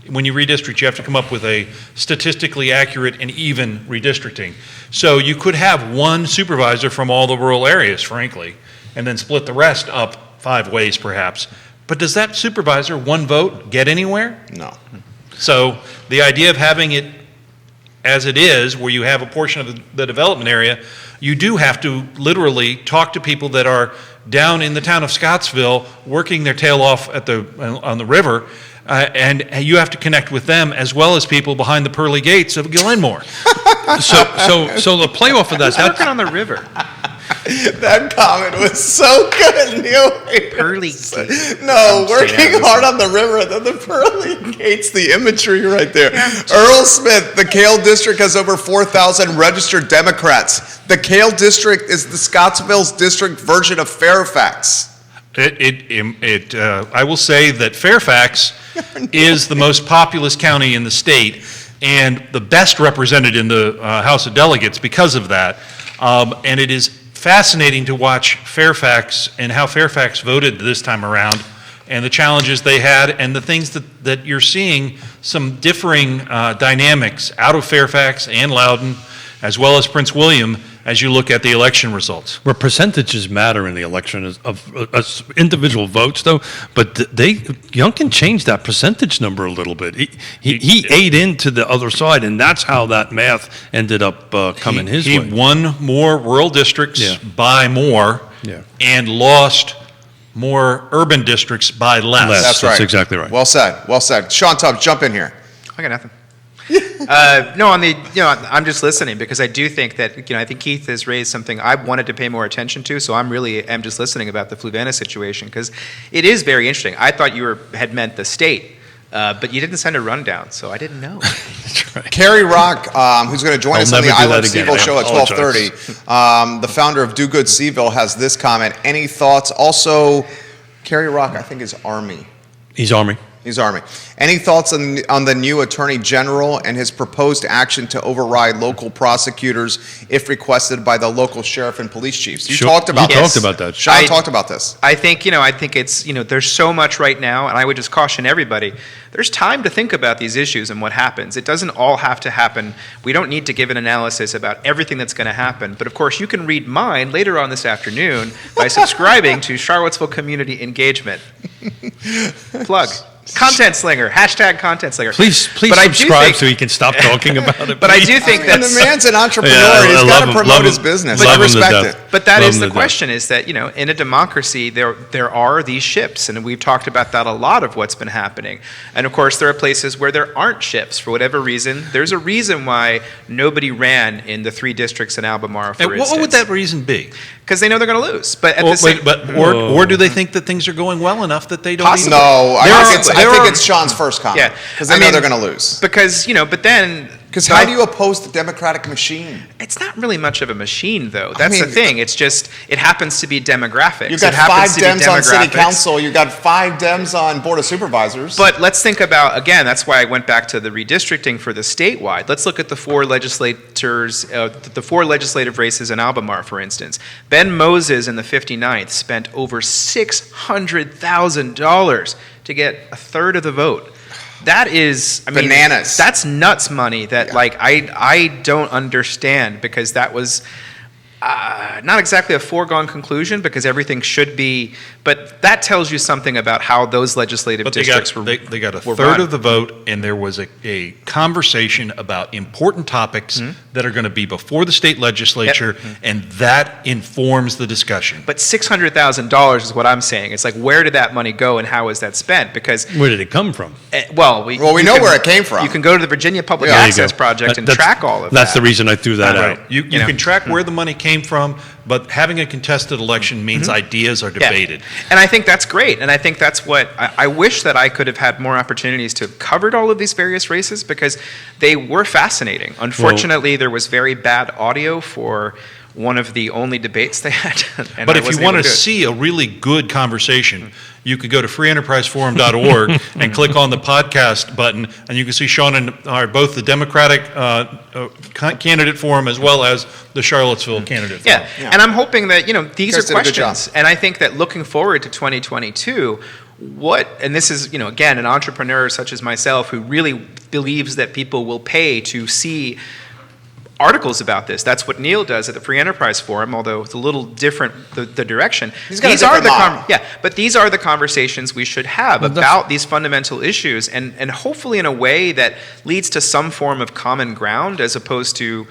when you redistrict, you have to come up with a statistically accurate and even redistricting. So you could have one supervisor from all the rural areas, frankly, and then split the rest up 5 ways perhaps. But does that supervisor, one vote, get anywhere?
No.
So the idea of having it as it is, where you have a portion of the development area, you do have to literally talk to people that are down in the town of Scottsville working their tail off on the river, and you have to connect with them as well as people behind the pearly gates of Glenmore.
So the playoff of that.
Who's working on the river?
That comment was so good, Neil.
Pearly gates.
No, working hard on the river, and then the pearly gates, the imagery right there. Yeah. Earl Smith, the Cale District has over 4,000 registered Democrats. The Cale District is the Scottsville's district version of Fairfax.
I will say that Fairfax is the most populous county in the state and the best represented in the House of Delegates because of that. And it is fascinating to watch Fairfax and how Fairfax voted this time around and the challenges they had and the things that you're seeing some differing dynamics out of Fairfax and Loudoun as well as Prince William as you look at the election results.
Where percentages matter in the election of individual votes, though, but Youngkin changed that percentage number a little bit. He ate into the other side, and that's how that math ended up coming his way.
He won more rural districts by more and lost more urban districts by less.
That's right.
That's exactly right.
Well said. Well said. Sean Tubbs, jump in here.
I got nothing. I'm just listening because I do think that, I think Keith has raised something I wanted to pay more attention to, so I'm just listening about the Fluvanna situation because it is very interesting. I thought you had meant the state, but you didn't send a rundown, so I didn't know.
That's right.
Carrie Rock, who's going to join us on the I Love CVille show at 12:30, the founder of Do Good CVille, has this comment. Any thoughts? Also, Carrie Rock, I think, is Army.
He's Army.
He's Army. Any thoughts on the new Attorney General and his proposed action to override local prosecutors if requested by the local sheriff and police chiefs? You talked about this.
Talked about that.
Sean talked about this.
I think it's, there's so much right now, and I would just caution everybody, there's time to think about these issues and what happens. It doesn't all have to happen. We don't need to give an analysis about everything that's going to happen. But of course, you can read mine later on this afternoon by subscribing to Charlottesville Community Engagement. Plug. Content Slinger, hashtag Content Slinger.
Please subscribe so he can stop talking about it.
But I do think that
the man's an entrepreneur. He's got to promote his business. I respect it.
But that is the question: is that in a democracy there are these shifts, and we've talked about that a lot of what's been happening. And of course, there are places where there aren't shifts for whatever reason. There's a reason why nobody ran in the 3 districts in Albemarle, for instance.
What would that reason be?
Because they know they're going to lose. But at the same,
or do they think that things are going well enough that they don't?
No, I think it's Sean's first comment. Yeah, because they know they're going to lose.
Because but then
Because how do you oppose the Democratic machine?
It's not really much of a machine, though. That's the thing. It's just, it happens to be demographics.
You've got 5 Dems on City Council. You've got 5 Dems on Board of Supervisors.
But let's think about, again, that's why I went back to the redistricting for the statewide. Let's look at the 4 legislators, the 4 legislative races in Albemarle, for instance. Ben Moses in the 59th spent over $600,000 to get a third of the vote. That is, I mean,
bananas.
That's nuts money that, like, I don't understand, because that was not exactly a foregone conclusion, because everything should be, but that tells you something about how those legislative districts were.
They got a third of the vote, and there was a conversation about important topics that are going to be before the state legislature, and that informs the discussion.
But $600,000 is what I'm saying. It's like, where did that money go, and how was that spent? Because
Where did it come from?
we
know where it came from.
You can go to the Virginia Public
Yeah.
Access Project and track all of that.
That's the reason I threw that out.
You can track where the money came from, but having a contested election means ideas are debated.
Yeah. And I think that's great. And I think that's what I wish that I could have had more opportunities to have covered all of these various races, because they were fascinating. Unfortunately, there was very bad audio for one of the only debates they had. And
But if you want to see a really good conversation, you could go to freeenterpriseforum.org and click on the podcast button, and you can see Sean and I, both the Democratic candidate forum as well as the Charlottesville candidate forum.
Yeah, and I'm hoping that, these are
did a good job.
questions. And I think that looking forward to 2022, and this is, again, an entrepreneur such as myself who really believes that people will pay to see articles about this. That's what Neil does at the Free Enterprise Forum, although it's a little different, the direction.
He's got a different model.
But these are the conversations we should have about these fundamental issues, and hopefully in a way that leads to some form of common ground, as opposed to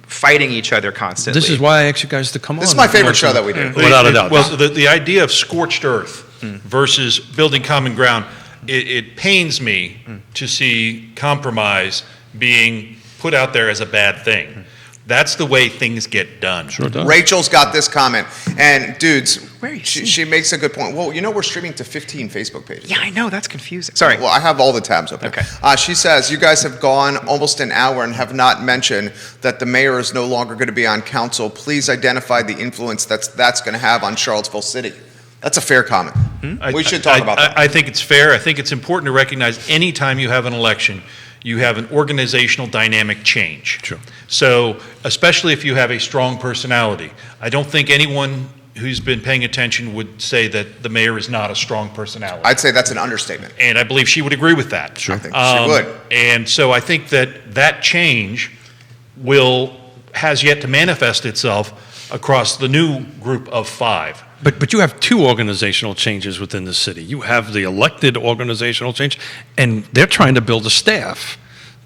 fighting each other constantly.
This is why I asked you guys to come on.
This is my favorite show that we do.
Without a doubt.
Well, the idea of scorched earth versus building common ground, it pains me to see compromise being put out there as a bad thing. That's the way things get done.
Sure does.
Rachel's got this comment, and dudes,
Where are you
she makes a good point. Well, we're streaming to 15 Facebook pages.
Yeah, I know, that's confusing. Sorry.
Well, I have all the tabs open.
Okay.
She says, you guys have gone almost an hour and have not mentioned that the mayor is no longer going to be on council. Please identify the influence that's going to have on Charlottesville City. That's a fair comment. We should talk about that.
I think it's fair. I think it's important to recognize any time you have an election, you have an organizational dynamic change.
Sure.
So, especially if you have a strong personality, I don't think anyone who's been paying attention would say that the mayor is not a strong personality.
I'd say that's an understatement.
And I believe she would agree with that.
I think she would.
And so I think that change has yet to manifest itself across the new group of 5.
But you have 2 organizational changes within the city. You have the elected organizational change, and they're trying to build a staff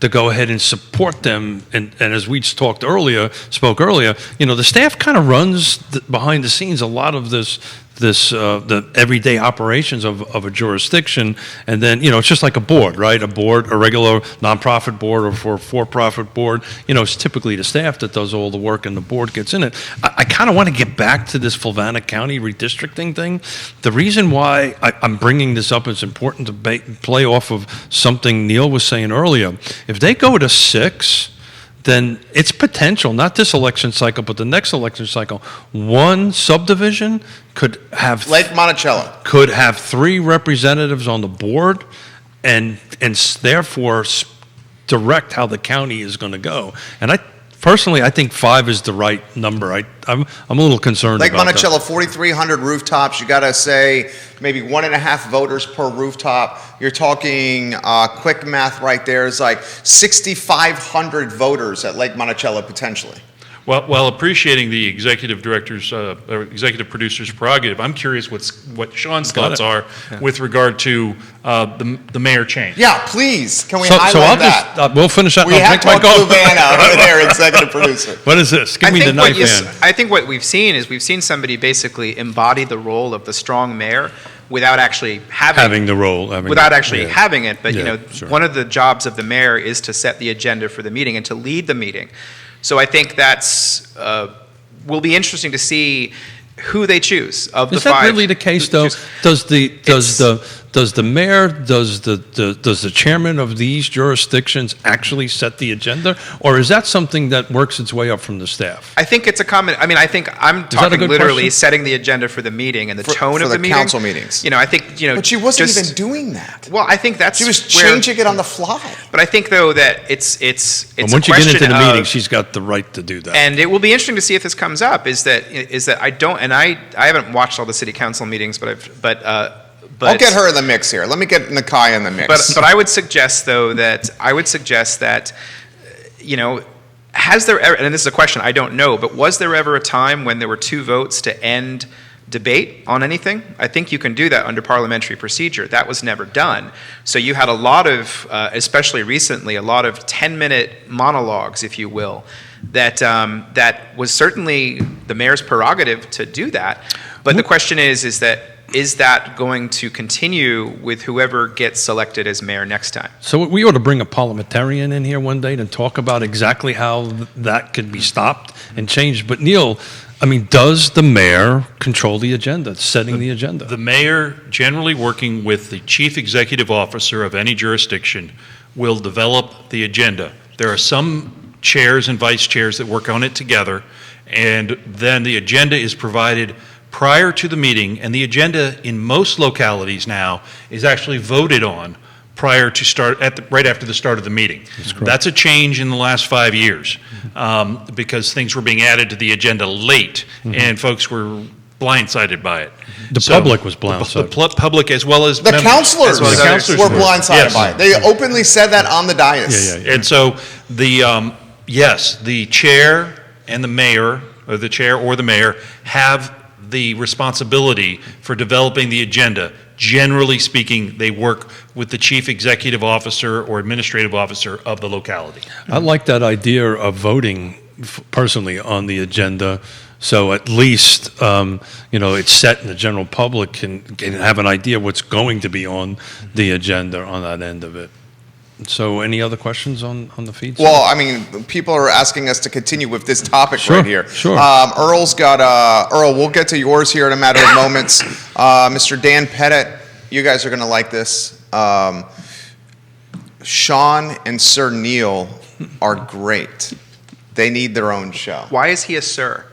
to go ahead and support them. And as we spoke earlier, the staff kind of runs behind the scenes a lot of the everyday operations of a jurisdiction. And then, it's just like a board, right? A regular nonprofit board or for-profit board, it's typically the staff that does all the work and the board gets in it. I kind of want to get back to this Fluvanna County redistricting thing. The reason why I'm bringing this up is important to play off of something Neil was saying earlier. If they go to 6, then it's potential, not this election cycle, but the next election cycle, one subdivision could have
Lake Monticello
could have 3 representatives on the board, and therefore direct how the county is going to go. And personally, I think 5 is the right number. I'm a little concerned
Lake
about
Monticello,
that.
4,300 rooftops. You got to say maybe 1.5 voters per rooftop. You're talking quick math right there is like 6,500 voters at Lake Monticello potentially.
Well, while appreciating the executive director's, or executive producer's prerogative, I'm curious what Sean's thoughts are with regard to the mayor change.
Yeah, please. Can we
So
highlight
I'll
that?
just we'll finish that.
We
and I'll
have
drink
to
my
put
coffee.
Fluvanna over there, executive producer.
What is this? Give me the knife hand.
I think what we've seen is we've seen somebody basically embody the role of the strong mayor without actually having
the role.
Having it. But,
sure.
one of the jobs of the mayor is to set the agenda for the meeting and to lead the meeting. So I think that's will be interesting to see who they choose of the 5.
Is that really the case, though? Does does the mayor, does the chairman of these jurisdictions actually set the agenda, or is that something that works its way up from the staff?
I think it's a common. I mean, I think I'm
that a
talking
good
literally
question?
setting the agenda for the meeting and the tone
for
of
the
the meeting.
council meetings.
I think
But she wasn't
just-
even doing that.
Well, I think that's
She was
where,
changing it on the fly.
But I think though that it's
And
a
once you get into
question
the meeting,
of-
she's got the right to do that.
And it will be interesting to see if this comes up. Is that I don't, and I haven't watched all the city council meetings, but
I'll get her in the mix here. Let me get Nakai in the mix.
But I would suggest though that has there ever, and this is a question I don't know, but was there ever a time when there were 2 votes to end debate on anything? I think you can do that under parliamentary procedure. That was never done. So you had a lot of, especially recently, a lot of 10-minute monologues, if you will, that was certainly the mayor's prerogative to do that. But the question is that going to continue with whoever gets selected as mayor next time?
So we ought to bring a parliamentarian in here one day to talk about exactly how that could be stopped and changed. But Neil, I mean, does the mayor control the agenda, setting the agenda?
The mayor, generally working with the chief executive officer of any jurisdiction, will develop the agenda. There are some chairs and vice chairs that work on it together, and then the agenda is provided prior to the meeting, and the agenda in most localities now is actually voted on prior to right after the start of the meeting. That's a change in the last 5 years, because things were being added to the agenda late, and folks were blindsided by it.
The public was blindsided.
The public as well as
the
members.
counselors,
as well as others.
were blindsided
Yes.
by it. They openly said that on the dais.
Yeah.
And so the chair and the mayor, or the chair or the mayor, have the responsibility for developing the agenda. Generally speaking, they work with the chief executive officer or administrative officer of the locality.
I like that idea of voting personally on the agenda, so at least it's set and the general public can have an idea what's going to be on the agenda on that end of it. So any other questions on the feeds?
Well, I mean, people are asking us to continue with this topic
Sure,
right here.
sure.
Earl's got, Earl, we'll get to yours here in a matter of moments. Mr. Dan Pettit, you guys are going to like this. Sean and Sir Neil are great. They need their own show.
Why is he a sir?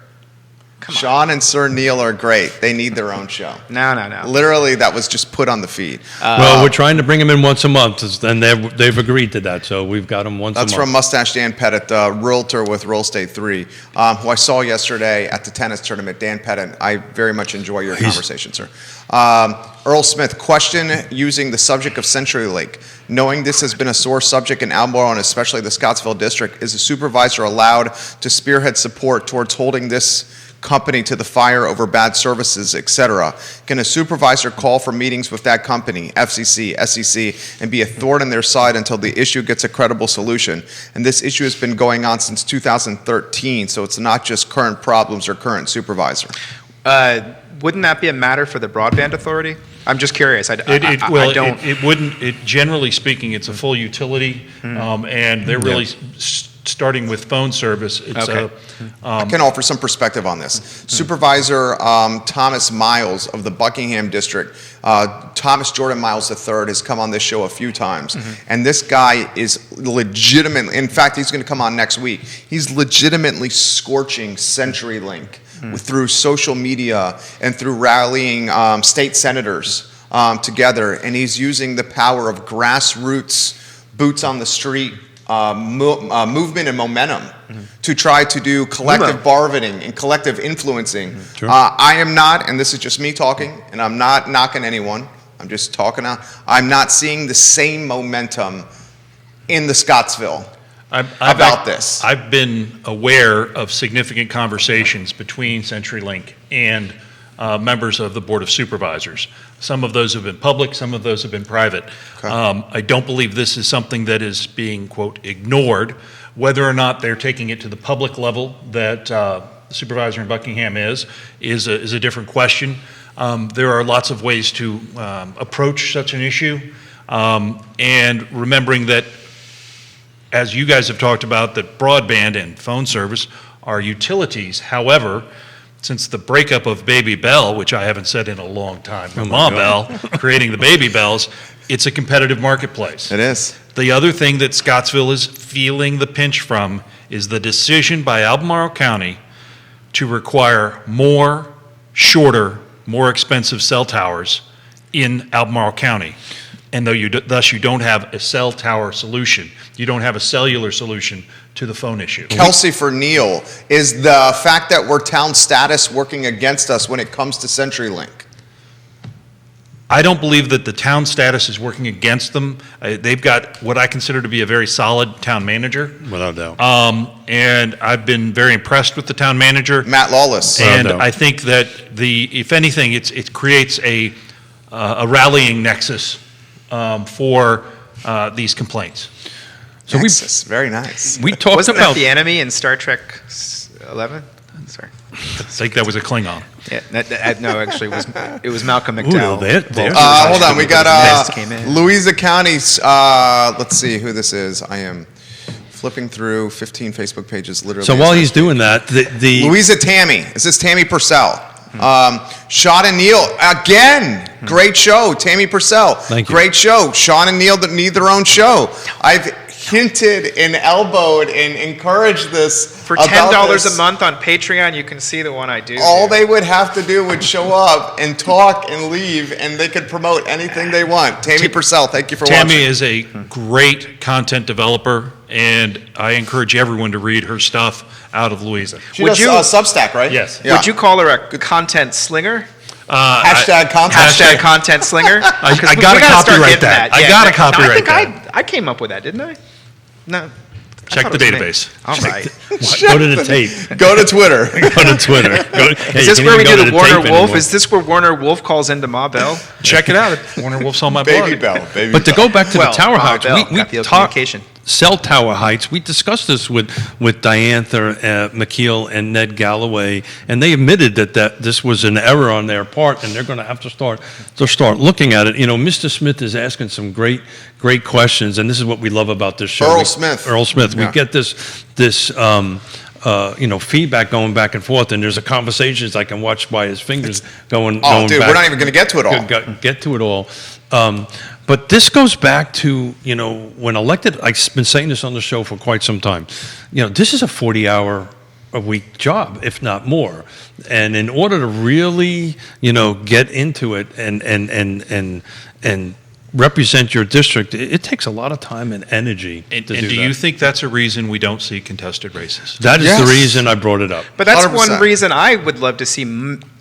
Come on.
Sean and Sir Neil are great. They need their own show.
No.
Literally, that was just put on the feed.
Well, we're trying to bring them in once a month, and they've agreed to that, so we've got them once a month.
That's from Mustache Dan Pettit, realtor with Real Estate 3, who I saw yesterday at the tennis tournament. Dan Pettit, I very much enjoy your conversation, sir. Earl Smith, question using the subject of CenturyLink. Knowing this has been a sore subject in Albemarle and especially the Scottsville district, is a supervisor allowed to spearhead support towards holding this company to the fire over bad services, etc.? Can a supervisor call for meetings with that company, FCC, SEC, and be a thorn in their side until the issue gets a credible solution? And this issue has been going on since 2013, so it's not just current problems or current supervisor.
Wouldn't that be a matter for the broadband authority? I'm just curious. I don't.
It wouldn't. Generally speaking, it's a full utility, and they're really starting with phone service. It's
Okay.
I can offer some perspective on this. Supervisor Thomas Miles of the Buckingham District, Thomas Jordan Miles III, has come on this show a few times. And this guy is legitimately, in fact, he's going to come on next week. He's legitimately scorching CenturyLink through social media and through rallying state senators together. And he's using the power of grassroots, boots on the street, movement and momentum to try to do collective bargaining and collective influencing.
Sure.
I am not, and this is just me talking, and I'm not knocking anyone, I'm just talking out, I'm not seeing the same momentum in the Scottsville about this.
I've been aware of significant conversations between CenturyLink and members of the Board of Supervisors. Some of those have been public, some of those have been private.
Okay.
I don't believe this is something that is being, quote, ignored. Whether or not they're taking it to the public level that the supervisor in Buckingham is a different question. There are lots of ways to approach such an issue. And remembering that, as you guys have talked about, that broadband and phone service are utilities. However, since the breakup of Baby Bell, which I haven't said in a long time,
my
Ma
God.
Bell creating the Baby Bells, it's a competitive marketplace.
It is.
The other thing that Scottsville is feeling the pinch from is the decision by Albemarle County to require more, shorter, more expensive cell towers in Albemarle County. And thus you don't have a cell tower solution. You don't have a cellular solution to the phone issue.
Kelsey for Neil, is the fact that we're town status working against us when it comes to CenturyLink?
I don't believe that the town status is working against them. They've got what I consider to be a very solid town manager.
Without doubt.
And I've been very impressed with the town manager.
Matt Lawless.
And
doubt.
I think that if anything, it creates a rallying nexus for these complaints.
So
Nexus, very nice.
we talked
Wasn't that
about
the enemy in Star Trek 11? Sorry.
I think that was a Klingon.
Yeah, no, actually, it was Malcolm McDowell.
they're-
Hold on, we got
Nest came in.
Louisa County's, let's see who this is. I am flipping through 15 Facebook pages literally.
so
as
while
we
he's
speak.
doing that, the
Louisa Tammy. Is this Tammy Purcell? Sean and Neil, again, great show. Tammy Purcell,
Thank you.
great show. Sean and Neil that need their own show. I've hinted and elbowed and encouraged this.
For
about
$10
this.
a month on Patreon, you can see the one I do.
All they would have to do would show up and talk and leave, and they could promote anything they want. Tammy Purcell, thank you for
Tammy
watching.
is a great content developer, and I encourage everyone to read her stuff out of Louisa.
She
Would
does
you-
Substack, right?
Yes.
Yeah.
Would you call her a content slinger?
Hashtag content.
Hashtag content slinger?
I
'Cause we
gotta
gotta start
copyright
getting
that. I
Yeah,
gotta
no,
copyright
I think
that.
I came up with that, didn't I? No. I
Check
thought
the
it was me.
database.
All right.
go to the tape.
Go to Twitter.
Go to Twitter. Hey,
Is
you
this
can't
where we
even
do
go
the
to
Warner
tape
Wolf?
anymore.
Is this where Warner Wolf calls into Ma Bell?
Check it out. Warner Wolf's on my
Baby
blog.
Bell. Baby
But to
Bell.
go back to
Well,
the tower
Ma
heights,
Bell,
we
got the
talked
communication.
cell tower heights. We discussed this with Diantha McKeel and Ned Galloway, and they admitted that this was an error on their part, and they're going to have to start looking at it. You know, Mr. Smith is asking some great questions, and this is what we love about this show.
Earl Smith.
We
Yeah.
get this feedback going back and forth, and there's a conversations I can watch by his fingers going.
Oh,
going
dude,
back.
we're not even going to get to it all.
Get to it all. But this goes back to, when elected, I've been saying this on the show for quite some time. This is a 40-hour-a-week job, if not more. And in order to really, get into it and represent your district, it takes a lot of time and energy
And
to
do
do
you
that.
think that's a reason we don't see contested races?
That is
Yes.
the reason I brought it up.
But that's
100%.
one reason I would love to see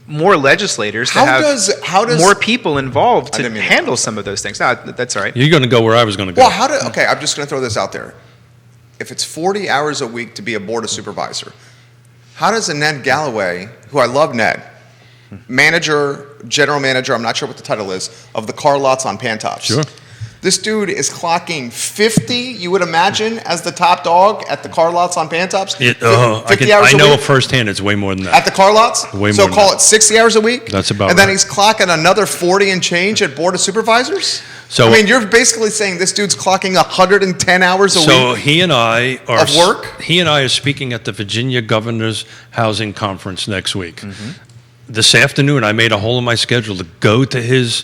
more legislators to
How
have
does-
more people involved
I
to
didn't mean to
handle some of those things. No, that's all right.
You're going to go where I was going to go.
Well, okay, I'm just going to throw this out there. If it's 40 hours a week to be a board of supervisor, how does a Ned Galloway, who I love Ned, general manager, I'm not sure what the title is, of the car lots on Pantops.
Sure.
This dude is clocking 50, you would imagine, as the top dog at the car lots on Pantops? 50 hours
I
a
know
week
firsthand it's way more than that.
at the car lots?
Way
So
more than
call
that.
it 60 hours a week?
That's about
And then
right.
he's clocking another 40 and change at board of supervisors?
So-
I mean, you're basically saying this dude's clocking 110 hours a
So
week?
he and I are
Of work?
He and I are speaking at the Virginia Governor's Housing Conference next week.
Mm-hmm.
This afternoon, I made a hole in my schedule to go to his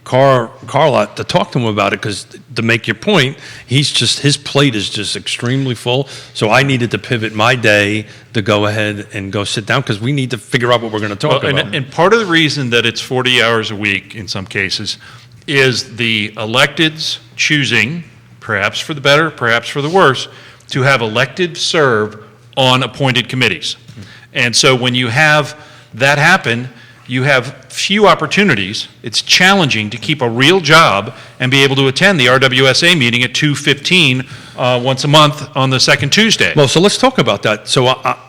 car lot to talk to him about it, because to make your point, his plate is just extremely full. So I needed to pivot my day to go ahead and go sit down, because we need to figure out what we're going to talk
Well,
about.
and part of the reason that it's 40 hours a week in some cases is the electeds choosing, perhaps for the better, perhaps for the worse, to have elected serve on appointed committees. And so when you have that happen, you have few opportunities. It's challenging to keep a real job and be able to attend the RWSA meeting at 2:15 once a month on the second Tuesday.
Well, so let's talk about that. So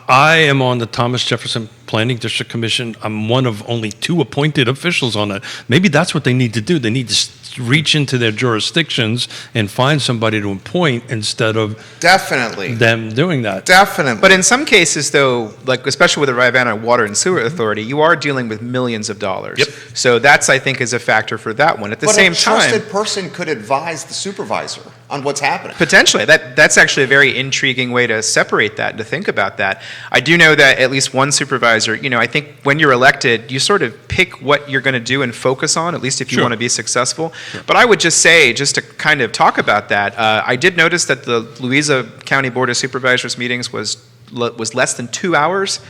I am on the Thomas Jefferson Planning District Commission. I'm one of only 2 appointed officials on that. Maybe that's what they need to do. They need to reach into their jurisdictions and find somebody to appoint instead of
Definitely.
them doing that.
Definitely.
But in some cases, though, like especially with the Rivanna Water and Sewer Authority, you are dealing with millions of dollars.
Yep.
So that's, I think, is a factor for that one. At the
But
same
a
time,
trusted person could advise the supervisor on what's happening.
potentially, that's actually a very intriguing way to separate that and to think about that. I do know that at least one supervisor supervisor, I think when you're elected, you sort of pick what you're going to do and focus on, at least if you
Sure.
want to be successful. Sure. But I would just say, just to kind of talk about that, I did notice that the Louisa County Board of Supervisors meetings was less than 2 hours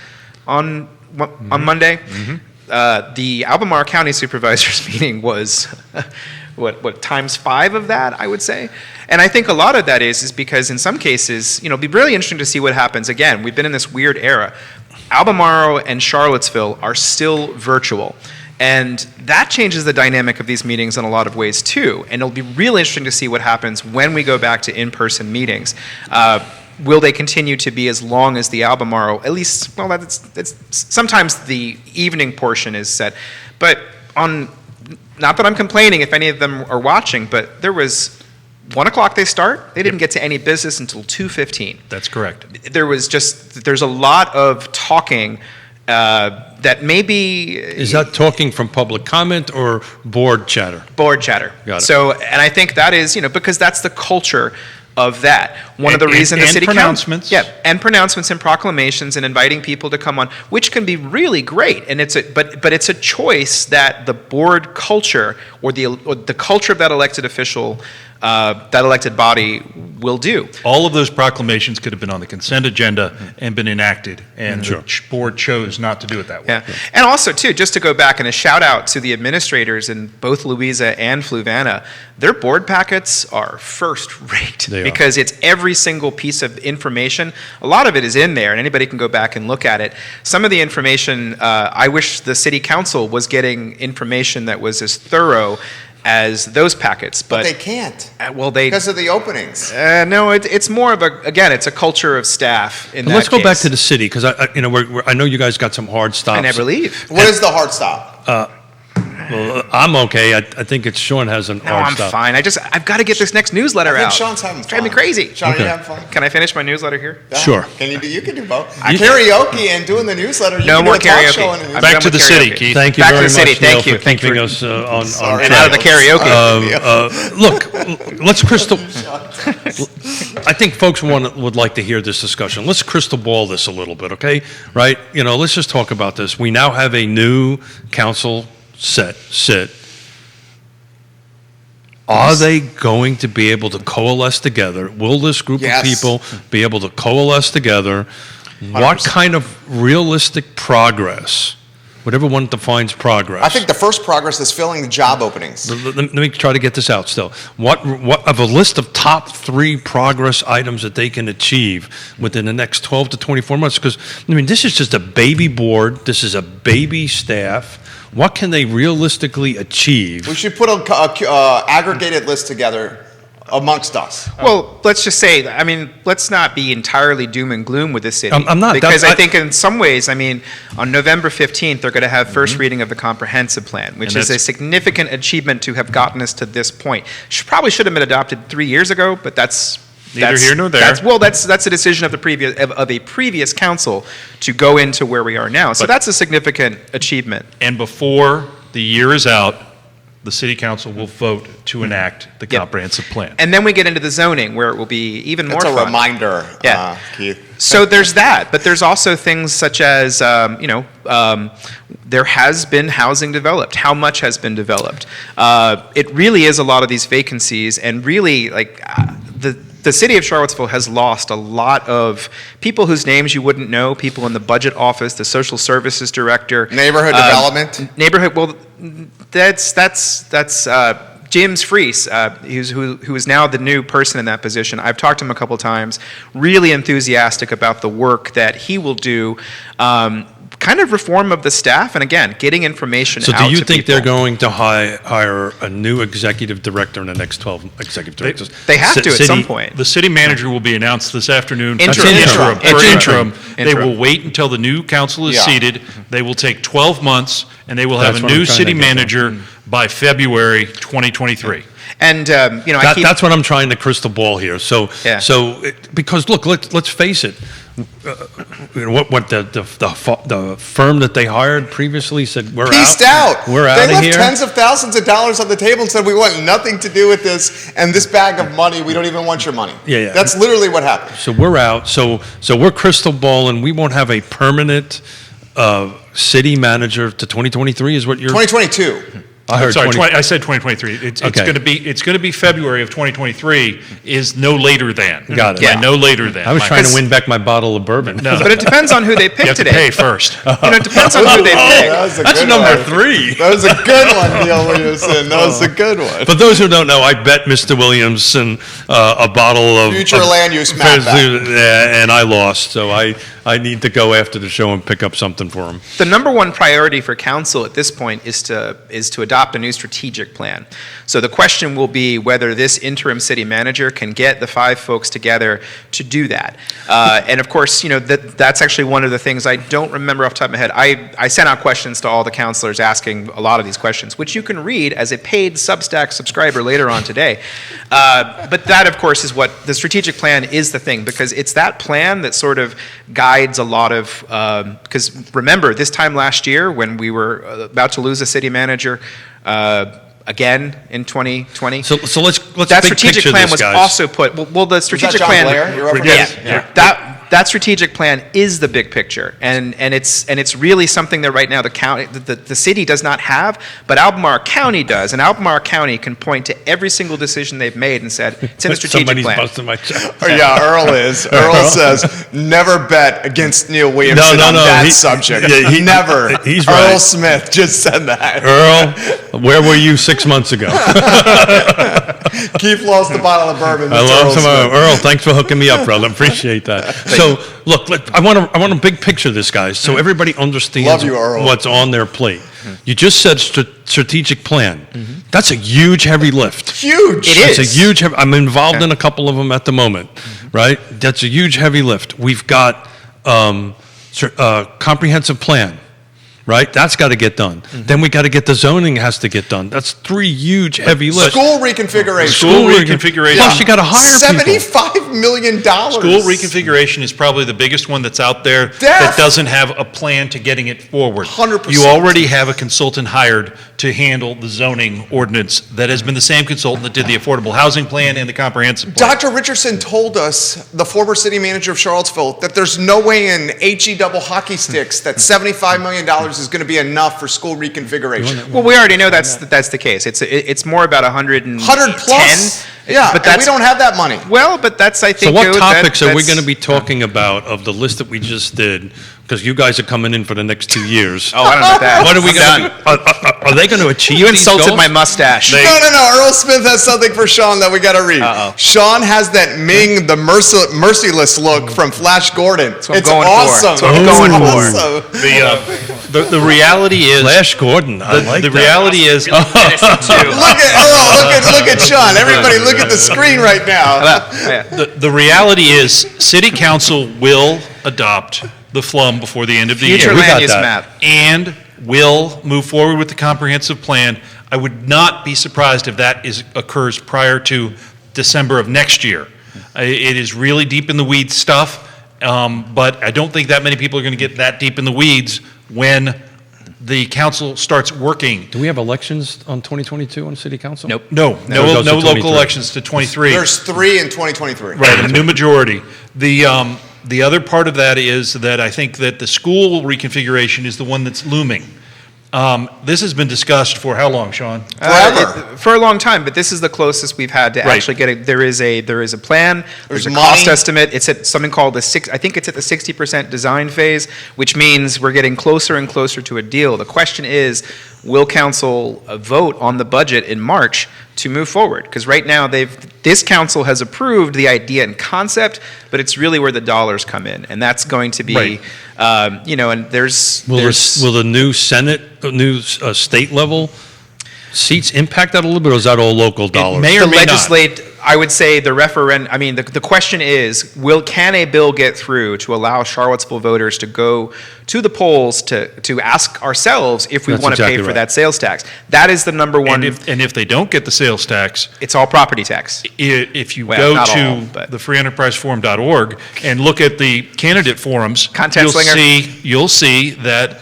on Monday. The Albemarle County Supervisors meeting was what times 5 of that, I would say. And I think a lot of that is because in some cases, it'll be really interesting to see what happens. Again, we've been in this weird era. Albemarle and Charlottesville are still virtual. And that changes the dynamic of these meetings in a lot of ways too. And it'll be really interesting to see what happens when we go back to in-person meetings. Will they continue to be as long as the Albemarle? At least, well, it's sometimes the evening portion is set. But not that I'm complaining if any of them are watching, but there was 1 o'clock they start. They didn't get to any business until 2:15.
That's correct.
There's a lot of talking that maybe...
Is that talking from public comment or board chatter?
Board chatter.
Got it.
So, and I think that is, because that's the culture of that. One of the reasons the city
pronouncements.
And pronouncements and proclamations and inviting people to come on, which can be really great. And but it's a choice that the board culture or the culture of that elected official, that elected body will do.
All of those proclamations could have been on the consent agenda and been enacted, and
Sure.
the board chose not to do it that way.
Yeah, and also too, just to go back and a shout out to the administrators in both Louisa and Fluvanna, their board packets are first rate
They are.
because it's every single piece of information. A lot of it is in there, and anybody can go back and look at it. Some of the information, I wish the city council was getting information that was as thorough as those packets,
But they can't
well, they
because of the openings.
no, it's more of it's a culture of staff in
But
that
let's go back
case.
to the city, because I know you guys got some hard stops.
I never leave.
What is the hard stop?
Well, I'm okay. I think it's Sean has an
No,
hard
I'm
stop.
fine. I've got to get this next newsletter
I think
out.
Sean's having
It's driving me
fun.
crazy.
Sean, are
Okay.
you having fun?
Can I finish my newsletter here?
Yeah.
Sure.
You can do both.
You-
Karaoke and doing the newsletter. You
No
can
more
do a talk
karaoke.
show and a
I'm
newsletter.
Back
done
to
with
the city,
karaoke.
Keith.
Thank you
Back to
very
the city.
much,
Thank
Neil,
you.
for
Thank you
keeping
for-
us on
Sorry.
And
track.
out of the karaoke.
Look, let's crystal. I think folks would like to hear this discussion. Let's crystal ball this a little bit, okay? Right? Let's just talk about this. We now have a new council sit. Are they going to be able to coalesce together? Will this group
Yes.
of people be able to coalesce together? What
100%.
kind of realistic progress, whatever one defines progress?
I think the first progress is filling the job openings.
Let me try to get this out still. What of a list of top 3 progress items that they can achieve within the next 12 to 24 months? Because, this is just a baby board. This is a baby staff. What can they realistically achieve?
We should put a aggregated list together amongst us.
Well, let's just say, let's not be entirely doom and gloom with this city.
I'm not.
Because
That's-
I think in some ways, on November 15th, they're going to have first reading of the comprehensive plan, which
And
is a
that's-
significant achievement to have gotten us to this point. Probably should have been adopted 3 years ago, but that's...
Neither here nor there.
That's a decision of a previous council to go into where we are now. So
But-
that's a significant achievement.
And before the year is out, the city council will vote to enact the
Yep.
comprehensive plan.
And then we get into the zoning, where it will be even more
That's a
fun.
reminder,
Yeah.
Keith.
So there's that, but there's also things such as, there has been housing developed. How much has been developed? It really is a lot of these vacancies, and really, the city of Charlottesville has lost a lot of people whose names you wouldn't know, people in the budget office, the social services director.
Neighborhood development?
That's James Freese, who is now the new person in that position. I've talked to him a couple times, really enthusiastic about the work that he will do, kind of reform of the staff, and again, getting information
So
out to
do you think
people.
they're going to hire a new executive director in the next 12 executive directors?
They have to at
City-
some point.
The city manager will be announced this afternoon.
Interim.
Interim.
For
Interim.
They will wait until the new council is
Yeah.
seated. They will take 12 months, and they will have
That's
a
what I'm
new
trying
city
to get to.
manager by February 2023.
And, I keep...
That's what I'm trying to crystal ball here. So,
Yeah.
Because look, let's face it. What the firm that they hired previously said, we're
Peaced out.
We're out
They
of
left
here.
tens of thousands of dollars on the table and said, we want nothing to do with this, and this bag of money, we don't even want your money.
Yeah.
That's literally what happened.
So we're out. So we're crystal balling. We won't have a permanent city manager to 2023 is what you're...
2022.
I heard
Sorry,
20
I said 2023. It's
Okay.
going to be February of 2023 is no later than.
Got it.
Yeah, no later than.
I was
My-
trying to win back my bottle of bourbon.
No.
But it depends on who they pick
You have to
today.
pay first.
It depends on who they pick.
That's number 3.
That was a good one, Neil Williamson. That was a good one.
For those who don't know, I bet Mr. Williamson a bottle of...
Future
of-
land use map back.
Yeah, and I lost, so I need to go after the show and pick up something for him.
The number one priority for council at this point is to adopt a new strategic plan. So the question will be whether this interim city manager can get the 5 folks together to do that. And of course, that's actually one of the things I don't remember off the top of my head. I sent out questions to all the councilors asking a lot of these questions, which you can read as a paid Substack subscriber later on today. But that, of course, is what the strategic plan is the thing, because it's that plan that sort of guides a lot of, because remember, this time last year when we were about to lose a city manager, again in 2020.
So let's
That
big
strategic
picture
plan
this,
was
guys.
also put. Well, the strategic
John
plan.
Blair you're referencing?
Yeah. That strategic plan is the big picture, and it's really something that right now the city does not have, but Albemarle County does, and Albemarle County can point to every single decision they've made and said it's in the strategic
Somebody's
plan.
busting my chest.
Oh, yeah, Earl is. Earl says, never bet against Neil Williamson on that subject.
yeah,
Never.
he's
Earl
right.
Smith just said that.
Earl, where were you 6 months ago?
Keith lost the bottle of bourbon.
I
That's
love
Earl
some
Smith.
Earl. Thanks for hooking me up, brother. Appreciate that. So, look, I want a big picture of this, guys, so everybody understands
Love you, Earl.
what's on their plate. You just said strategic plan. That's a huge, heavy lift.
Huge.
It
That's
is.
a huge. I'm involved in a couple of them at the moment, right? That's a huge, heavy lift. We've got comprehensive plan. Right, that's got to get done. Then we got to get the zoning has to get done. That's 3 huge, heavy lifts.
School reconfiguration.
School reconfiguration.
Plus, you got to hire people.
$75 million.
School reconfiguration is probably the biggest one that's out there that doesn't have a plan to getting it forward.
100%.
You already have a consultant hired to handle the zoning ordinance that has been the same consultant that did the affordable housing plan and the comprehensive plan.
Dr. Richardson told us, the former city manager of Charlottesville, that there's no way in HE double hockey sticks that $75 million is going to be enough for school reconfiguration.
Well, we already know that's the case. It's more about 110.
100 plus? Yeah,
but
and we don't have that money.
Well, but that's, I
So
think.
what topics are we going to be talking about of the list that we just did? Because you guys are coming in for the next 2 years.
Oh, I don't know about that.
What are we
I'm
going to? Are they going to achieve?
You
these
insulted
goals?
my mustache.
No. Earl Smith has something for Sean that we got to read.
Uh-oh.
Sean has that Ming, the merciless look from Flash Gordon.
what I'm
It's
going for.
awesome.
That's what I'm going for.
Awesome.
The reality is
Flash Gordon. I like
the
that.
reality is
Look at Earl. Look at Sean. Everybody, look at the screen right now.
the reality is City Council will adopt the FLUM before the end of the
Future
year.
we
land
got
use
that.
map.
And will move forward with the comprehensive plan. I would not be surprised if that occurs prior to December of next year. It is really deep in the weeds stuff, but I don't think that many people are going to get that deep in the weeds when the council starts working.
Do we have elections on 2022 on city council?
Nope.
No
It goes to
local
23.
elections to 23.
There's 3 in 2023.
Right, a new majority. The other part of that is that I think that the school reconfiguration is the one that's looming. This has been discussed for how long, Sean?
Forever.
For a long time, but this is the closest we've had to
Right.
actually get there is a plan. There's a
money.
cost estimate. It's at something called I think it's at the 60% design phase, which means we're getting closer and closer to a deal. The question is, will council vote on the budget in March to move forward? Because right now this council has approved the idea and concept, but it's really where the dollars come in, and that's going to be,
Right.
And there's
Will the new Senate, the new state level seats impact that a little bit, or is that all local dollars?
may or
the
may not.
legislate. I would say the referendum. I mean, the question is, can a bill get through to allow Charlottesville voters to go to the polls to ask ourselves if we
That's
want to
exactly
pay for
right.
that sales tax? That is the number one.
And if they don't get the sales tax,
It's all property tax.
if you
Well,
go
not
to
all, but-
the freeenterpriseforum.org and look at the candidate forums,
Content slinger.
you'll see that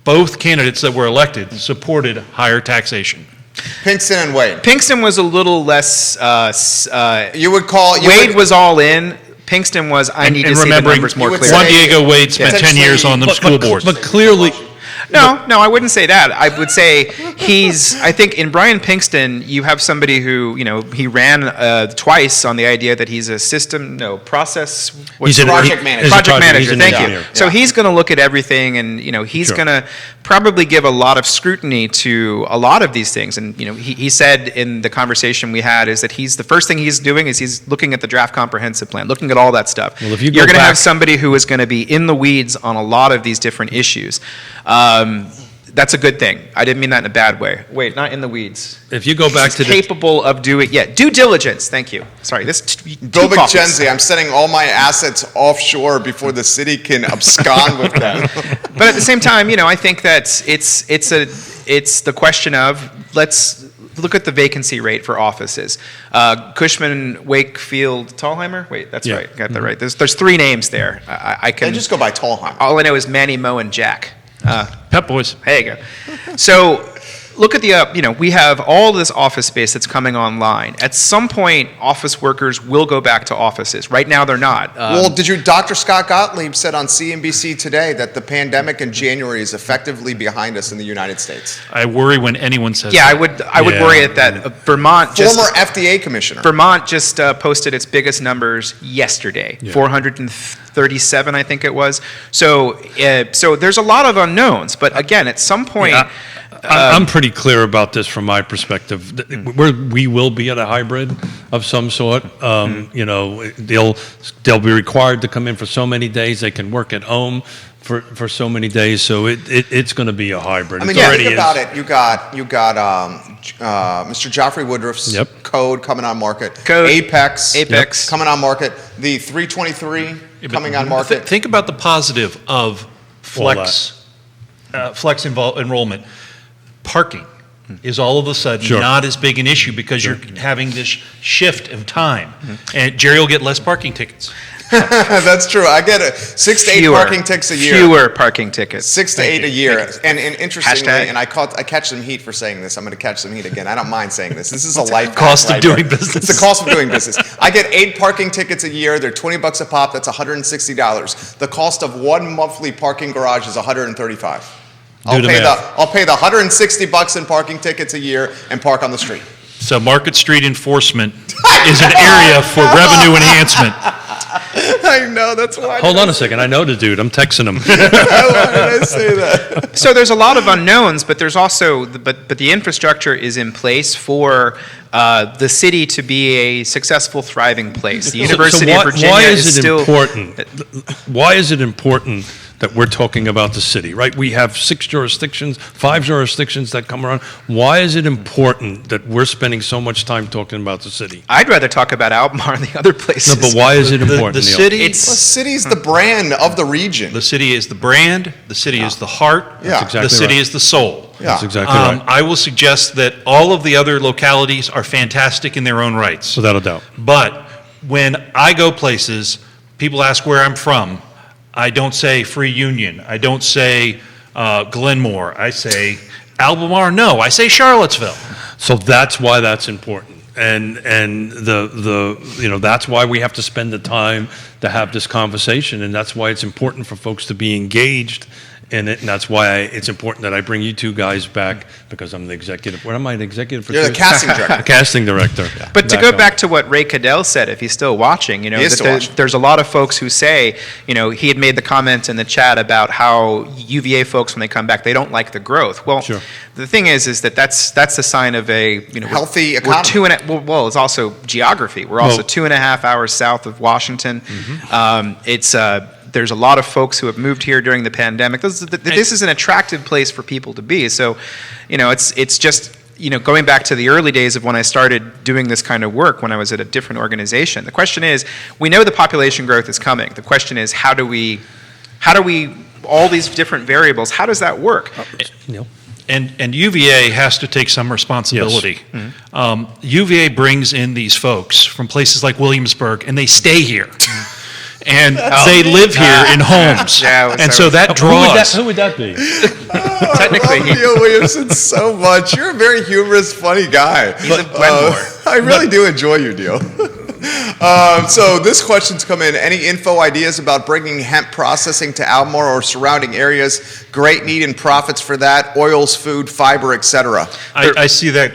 both candidates that were elected supported higher taxation.
Pinkston and Wade.
Pinkston was a little less.
You would call...
Wade was all in. Pinkston was, I need to
And
see the
remembering
numbers more
You would
clearly.
Juan Diego Wade spent 10 years on the school board.
But clearly,
No, I wouldn't say that. I would say I think in Brian Pinkston, you have somebody who, he ran twice on the idea that he's a process.
He's a
project manager.
Project manager,
he's an
thank you.
engineer.
So he's going to look at everything and, he's
Sure.
going to probably give a lot of scrutiny to a lot of these things. And, he said in the conversation we had is that the first thing he's doing is he's looking at the draft comprehensive plan, looking at all that stuff.
Well, if you go
You're going to have
back-
somebody who is going to be in the weeds on a lot of these different issues. That's a good thing. I didn't mean that in a bad way. Wait, not in the weeds.
if you go back to the
Capable of doing, due diligence. Thank you. Sorry, this
Bill McKenzie, I'm setting all my assets offshore before the city can abscond with them.
But at the same time, I think that it's the question of let's look at the vacancy rate for offices. Cushman, Wakefield, Tallheimer. Wait, that's
Yeah.
right. Got that right. There's three names there. I
They
can
just go by Tallheim.
all I know is Manny, Mo, and Jack.
Pep Boys.
There you go. So look at we have all this office space that's coming online. At some point, office workers will go back to offices. Right now, they're not.
Well, Dr. Scott Gottlieb said on CNBC today that the pandemic in January is effectively behind us in the United States.
I worry when anyone says
yeah,
that.
I would
Yeah.
worry at that. Vermont just
Former FDA commissioner.
Vermont just posted its biggest numbers yesterday, 437, I think it was. So there's a lot of unknowns. But again, at some point,
I'm pretty clear about this from my perspective. We will be at a hybrid of some sort. They'll be required to come in for so many days. They can work at home for so many days. So it's going to be a hybrid.
I mean,
It
yeah,
already
think
is.
about it. You got Mr. Joffrey Woodruff's
Yep.
code coming on market.
Code.
Apex.
Apex.
Coming on market. The 323 coming on market.
Think about the positive of flex enrollment. Parking is all of a sudden
Sure.
not as big an issue because you're having this shift of time. And Jerry will get less parking tickets.
That's true. I get it. 6 to 8 parking tickets a year.
Fewer parking tickets.
6 to 8 a year. And interestingly,
Hashtag.
and I catch some heat for saying this. I'm going to catch some heat again. I don't mind saying this. This is a life
cost
hack
of
right
doing
here.
business.
It's the cost of doing business. I get 8 parking tickets a year. They're $20 a pop. That's $160. The cost of one monthly parking garage is $135. I'll
the
pay
math.
I'll pay the $160 in parking tickets a year and park on the street.
So Market Street enforcement is an area for revenue enhancement.
I know, that's why.
Hold on a second. I know the dude. I'm texting him.
Why did I say that?
So there's a lot of unknowns, but there's also but the infrastructure is in place for the city to be a successful, thriving place. The University of Virginia
why
is
is it
still
important? Why is it important that we're talking about the city, right? We have 5 jurisdictions that come around. Why is it important that we're spending so much time talking about the city?
I'd rather talk about Albemarle and the other places.
No, but why is it important?
The
Neil?
city,
The city's the brand of the region.
the city is the brand, the city is the heart,
Yeah.
exactly
the city
right.
is the soul.
Yeah.
That's exactly right.
I will suggest that all of the other localities are fantastic in their own rights.
Without a doubt.
But when I go places, people ask where I'm from. I don't say Free Union. I don't say Glenmore. I say Albemarle. No, I say Charlottesville.
So that's why that's important. And that's why we have to spend the time to have this conversation, and that's why it's important for folks to be engaged in it, and that's why it's important that I bring you two guys back, because I'm the executive. What am I, the executive?
You're the casting director.
The casting director.
But to go back to what Ray Cadell said, if he's still watching,
He is still watching.
there's a lot of folks who say, he had made the comment in the chat about how UVA folks, when they come back, they don't like the growth. Well,
Sure.
the thing is that that's a sign of a
Healthy
we're
economy.
well, it's also geography. We're also
Well-
2.5 hours south of Washington. There's a lot of folks who have moved here during the pandemic. This is an attractive place for people to be. So, it's just, going back to the early days of when I started doing this kind of work, when I was at a different organization. The question is, we know the population growth is coming. The question is, how do we, all these different variables, how does that work?
Neil?
And UVA has to take some responsibility. UVA brings in these folks from places like Williamsburg, and they stay here. And they live here in homes.
Yeah,
and so that draws.
Who would that be?
Technically,
I love Neil Williamson so much. You're a very humorous, funny guy.
He's a Glenmore.
I really do enjoy you, Neil. So this question's come in. Any info ideas about bringing hemp processing to Albemarle or surrounding areas? Great need and profits for that. Oils, food, fiber, etc.
I see that.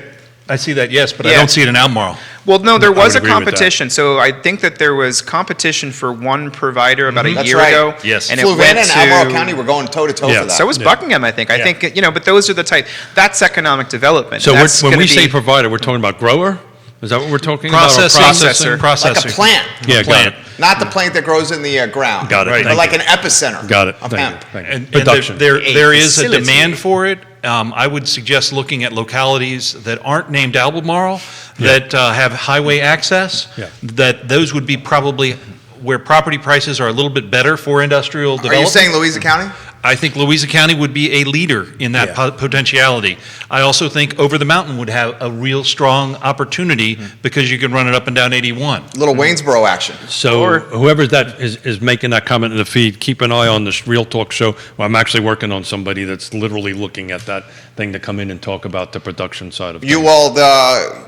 Yes, but I
Yeah.
don't see it in Albemarle.
Well, no, there
I
was
would
a
agree with that.
competition. So I think that there was competition for one provider about a
That's
year
right.
ago.
Yes.
And it went
Fluvanna and
to
Albemarle County were going toe-to-toe
Yeah.
for that.
So was Buckingham, I think. I think, but those are the type, that's economic development.
So
That's
when
gonna
we say
be-
provider, we're talking about grower? Is that what we're talking
Processing.
about? Or
Processor.
like a
Processing.
plant,
Yeah, got it.
not the plant that grows in the ground.
Got it.
Right.
But
Thank
like
you.
an epicenter
Got it.
of
Thank
hemp.
you. Thank you.
And
Production.
there is a
facility.
demand for it. I would suggest looking at localities that aren't named Albemarle, that have highway access,
Yeah.
that those would be probably where property prices are a little bit better for industrial
Are
development.
you saying Louisa County?
I think Louisa County would be a leader in that
Yeah.
potentiality. I also think Over the Mountain would have a real strong opportunity because you can run it up and down 81.
Little Waynesboro action.
So
Or-
whoever that is making that comment in the feed, keep an eye on this Real Talk show. Well, I'm actually working on somebody that's literally looking at that thing to come in and talk about the production side of things.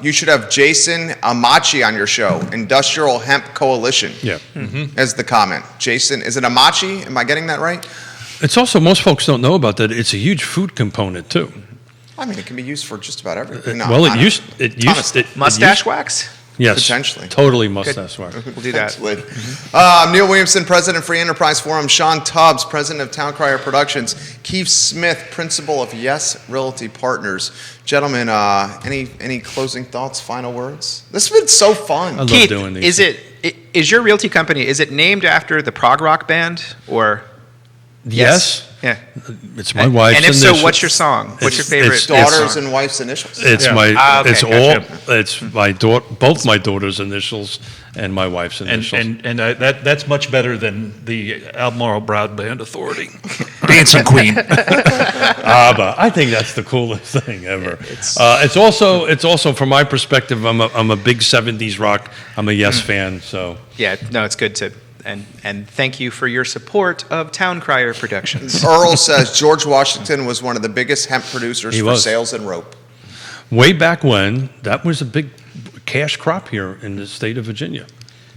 You should have Jason Amachi on your show, Industrial Hemp Coalition.
Yeah.
As the comment. Jason, is it Amachi? Am I getting that right?
It's also, most folks don't know about that. It's a huge food component too.
I mean, it can be used for just about everything. No,
Well,
I don't know. Ton of stuff.
Mustache wax?
Yes.
Potentially.
Totally mustache wax.
We'll do that.
Potentially. Neil Williamson, President, Free Enterprise Forum. Sean Tubbs, President of Town Crier Productions. Keith Smith, Principal of Yes Realty Partners. Gentlemen, any closing thoughts, final words? This has been so fun.
I love
Keith,
doing these.
is your realty company, is it named after the prog rock band or?
Yes.
Yeah.
It's my wife's
And if
initials.
so, what's your song? What's your favorite
Daughters
song?
and wife's initials.
It's
Yeah.
my.
Okay,
It's
gotcha.
all. It's my daughter. Both my daughter's initials and my wife's initials.
That's much better than the Albemarle Broadband Authority. Dancing Queen.
But I think that's the coolest thing ever. It's also from my perspective. I'm a big '70s rock. I'm a Yes fan. So
Yeah, no, it's good to, and thank you for your support of Town Crier Productions.
Earl says George Washington was one of the biggest hemp producers
He
for
was.
sales and rope.
way back when, that was a big cash crop here in the state of Virginia.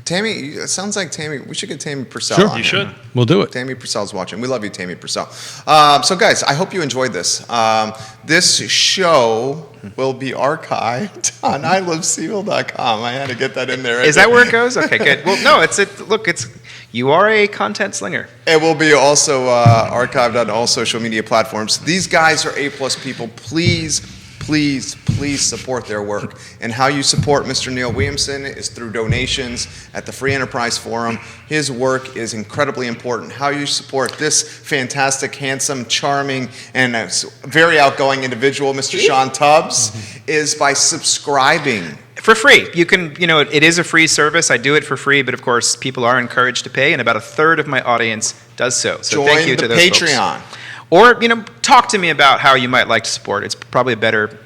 Tammy, it sounds like Tammy. We should get Tammy Purcell
Sure.
on
You
here.
should.
We'll do it.
Tammy Purcell's watching. We love you, Tammy Purcell. So, guys, I hope you enjoyed this. This show will be archived on ilovecville.com. I had to get that in there.
Is that where it goes? Okay, good. Well, no, you are a content slinger.
It will be also archived on all social media platforms. These guys are A-plus people. Please support their work. And how you support Mr. Neil Williamson is through donations at the Free Enterprise Forum. His work is incredibly important. How you support this fantastic, handsome, charming, and very outgoing individual, Mr. Sean Tubbs, is by subscribing.
For free. You can, it is a free service. I do it for free, but of course, people are encouraged to pay, and about a third of my audience does so. So
Join
thank you
the
to those
Patreon.
folks. Or, talk to me about how you might like to support. It's probably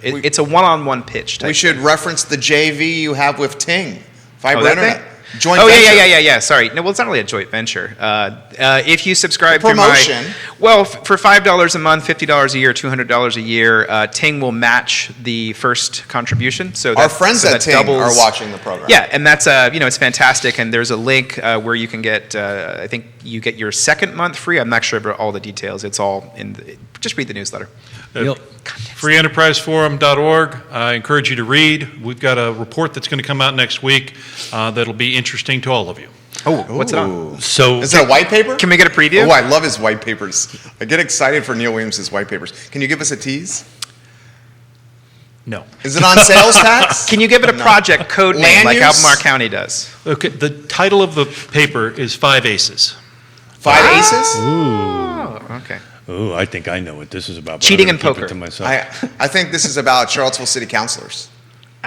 it's a one-on-one pitch type.
We should reference the JV you have with Ting, Fiber
that
Internet.
thing?
Joint
Oh,
venture.
yeah. Sorry. No, well, it's not really a joint venture. If you subscribe
Promotion.
for $5 a month, $50 a year, $200 a year, Ting will match the first contribution. So
Our friends at Ting
doubles.
are watching the program.
Yeah, and that's it's fantastic. And there's a link where you can get. I think you get your second month free. I'm not sure about all the details. It's all just read the newsletter.
FreeEnterpriseForum.org. I encourage you to read. We've got a report that's going to come out next week that'll be interesting to all of you.
Oh, what's it on?
So
Is it a white paper?
Can we get a preview?
Oh, I love his white papers. I get excited for Neil Williams' white papers. Can you give us a tease?
No.
Is it on sales tax?
Can you give it a project code name
Land
like
use?
Albemarle County does?
Okay, the title of the paper is Five Aces.
5 aces?
Oh, okay.
oh, I think I know what this is about. but
Cheating
I'm
and
gonna keep
poker.
it to myself.
I think this is about Charlottesville city councilors.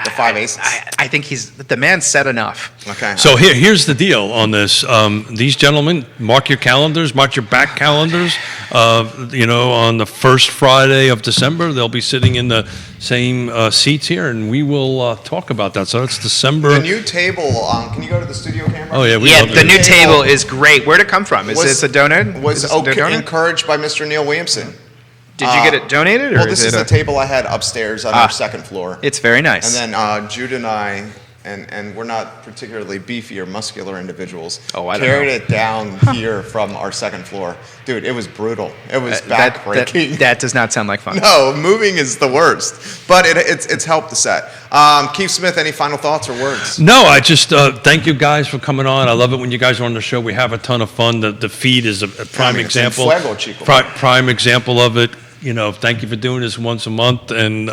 The 5 aces.
I think the man said enough.
Okay.
So here's the deal on this. These gentlemen, mark your calendars, mark your back calendars. On the first Friday of December, they'll be sitting in the same seats here, and we will talk about that. So it's December.
the new table, can you go to the studio camera?
Oh, yeah, we
Yeah,
love
the
it.
new table is great. Where'd it come from? Is
Was-
this a donor?
Was
Is this a donor?
encouraged by Mr. Neil Williamson.
Did you get it donated? Or
Well, this is
it
the table I had upstairs on our second floor.
It's very nice.
And then Jude and I and we're not particularly beefy or muscular individuals.
Oh, I don't
carried
know.
it down here from our second floor. Dude, it was brutal. It was
That
backbreaking.
that does not sound like fun.
No, moving is the worst, but it's helped the set. Keith Smith, any final thoughts or words?
No, I just thank you guys for coming on. I love it when you guys are on the show. We have a ton of fun. The feed is a prime
it's en
example.
fuego, chico.
Prime example of it. You know, thank you for doing this once a month. And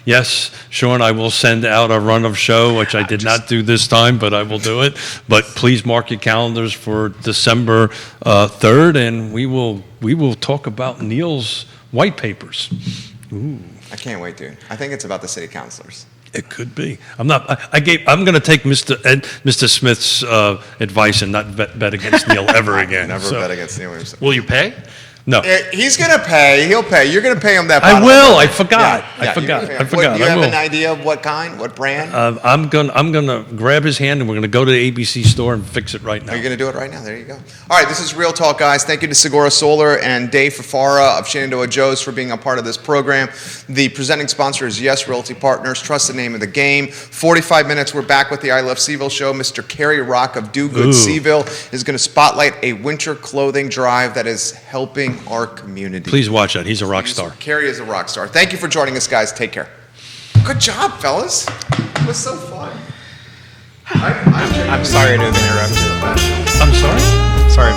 yes, Sean, I will send out a run of show, which I did not do this time, but I will do it. But please mark your calendars for December 3rd, and we will talk about Neil's white papers. Ooh.
I can't wait, dude. I think it's about the city councilors.
It could be. I'm going to take Mr. Smith's advice and not bet against Neil ever again.
Never
So-
bet against Neil Williamson.
Will you pay?
No.
He's gonna pay. He'll pay. You're gonna pay him that.
I
bottle
will.
of
I
wine.
forgot.
Yeah,
I
yeah,
forgot.
you-
I forgot.
Do you
I
have
will.
an idea of what kind, what brand?
I'm gonna grab his hand and we're gonna go to the ABC store and fix it right now.
Are you going to do it right now? There you go. All right, this is Real Talk, guys. Thank you to Sigora Solar and Dave Fafara of Shenandoah Joe's for being a part of this program. The presenting sponsor is Yes Realty Partners. Trust the name of the game. 45 minutes, we're back with the I Love CVille show. Mr. Kerry Rock of Do Good
Ooh.
CVille is going to spotlight a winter clothing drive that is helping our community.
Please watch that. He's a rock star.
Kerry is a rock star. Thank you for joining us, guys. Take care. Good job, fellas. It was so fun.
I'm sorry to have interrupted.
I'm sorry.
Sorry.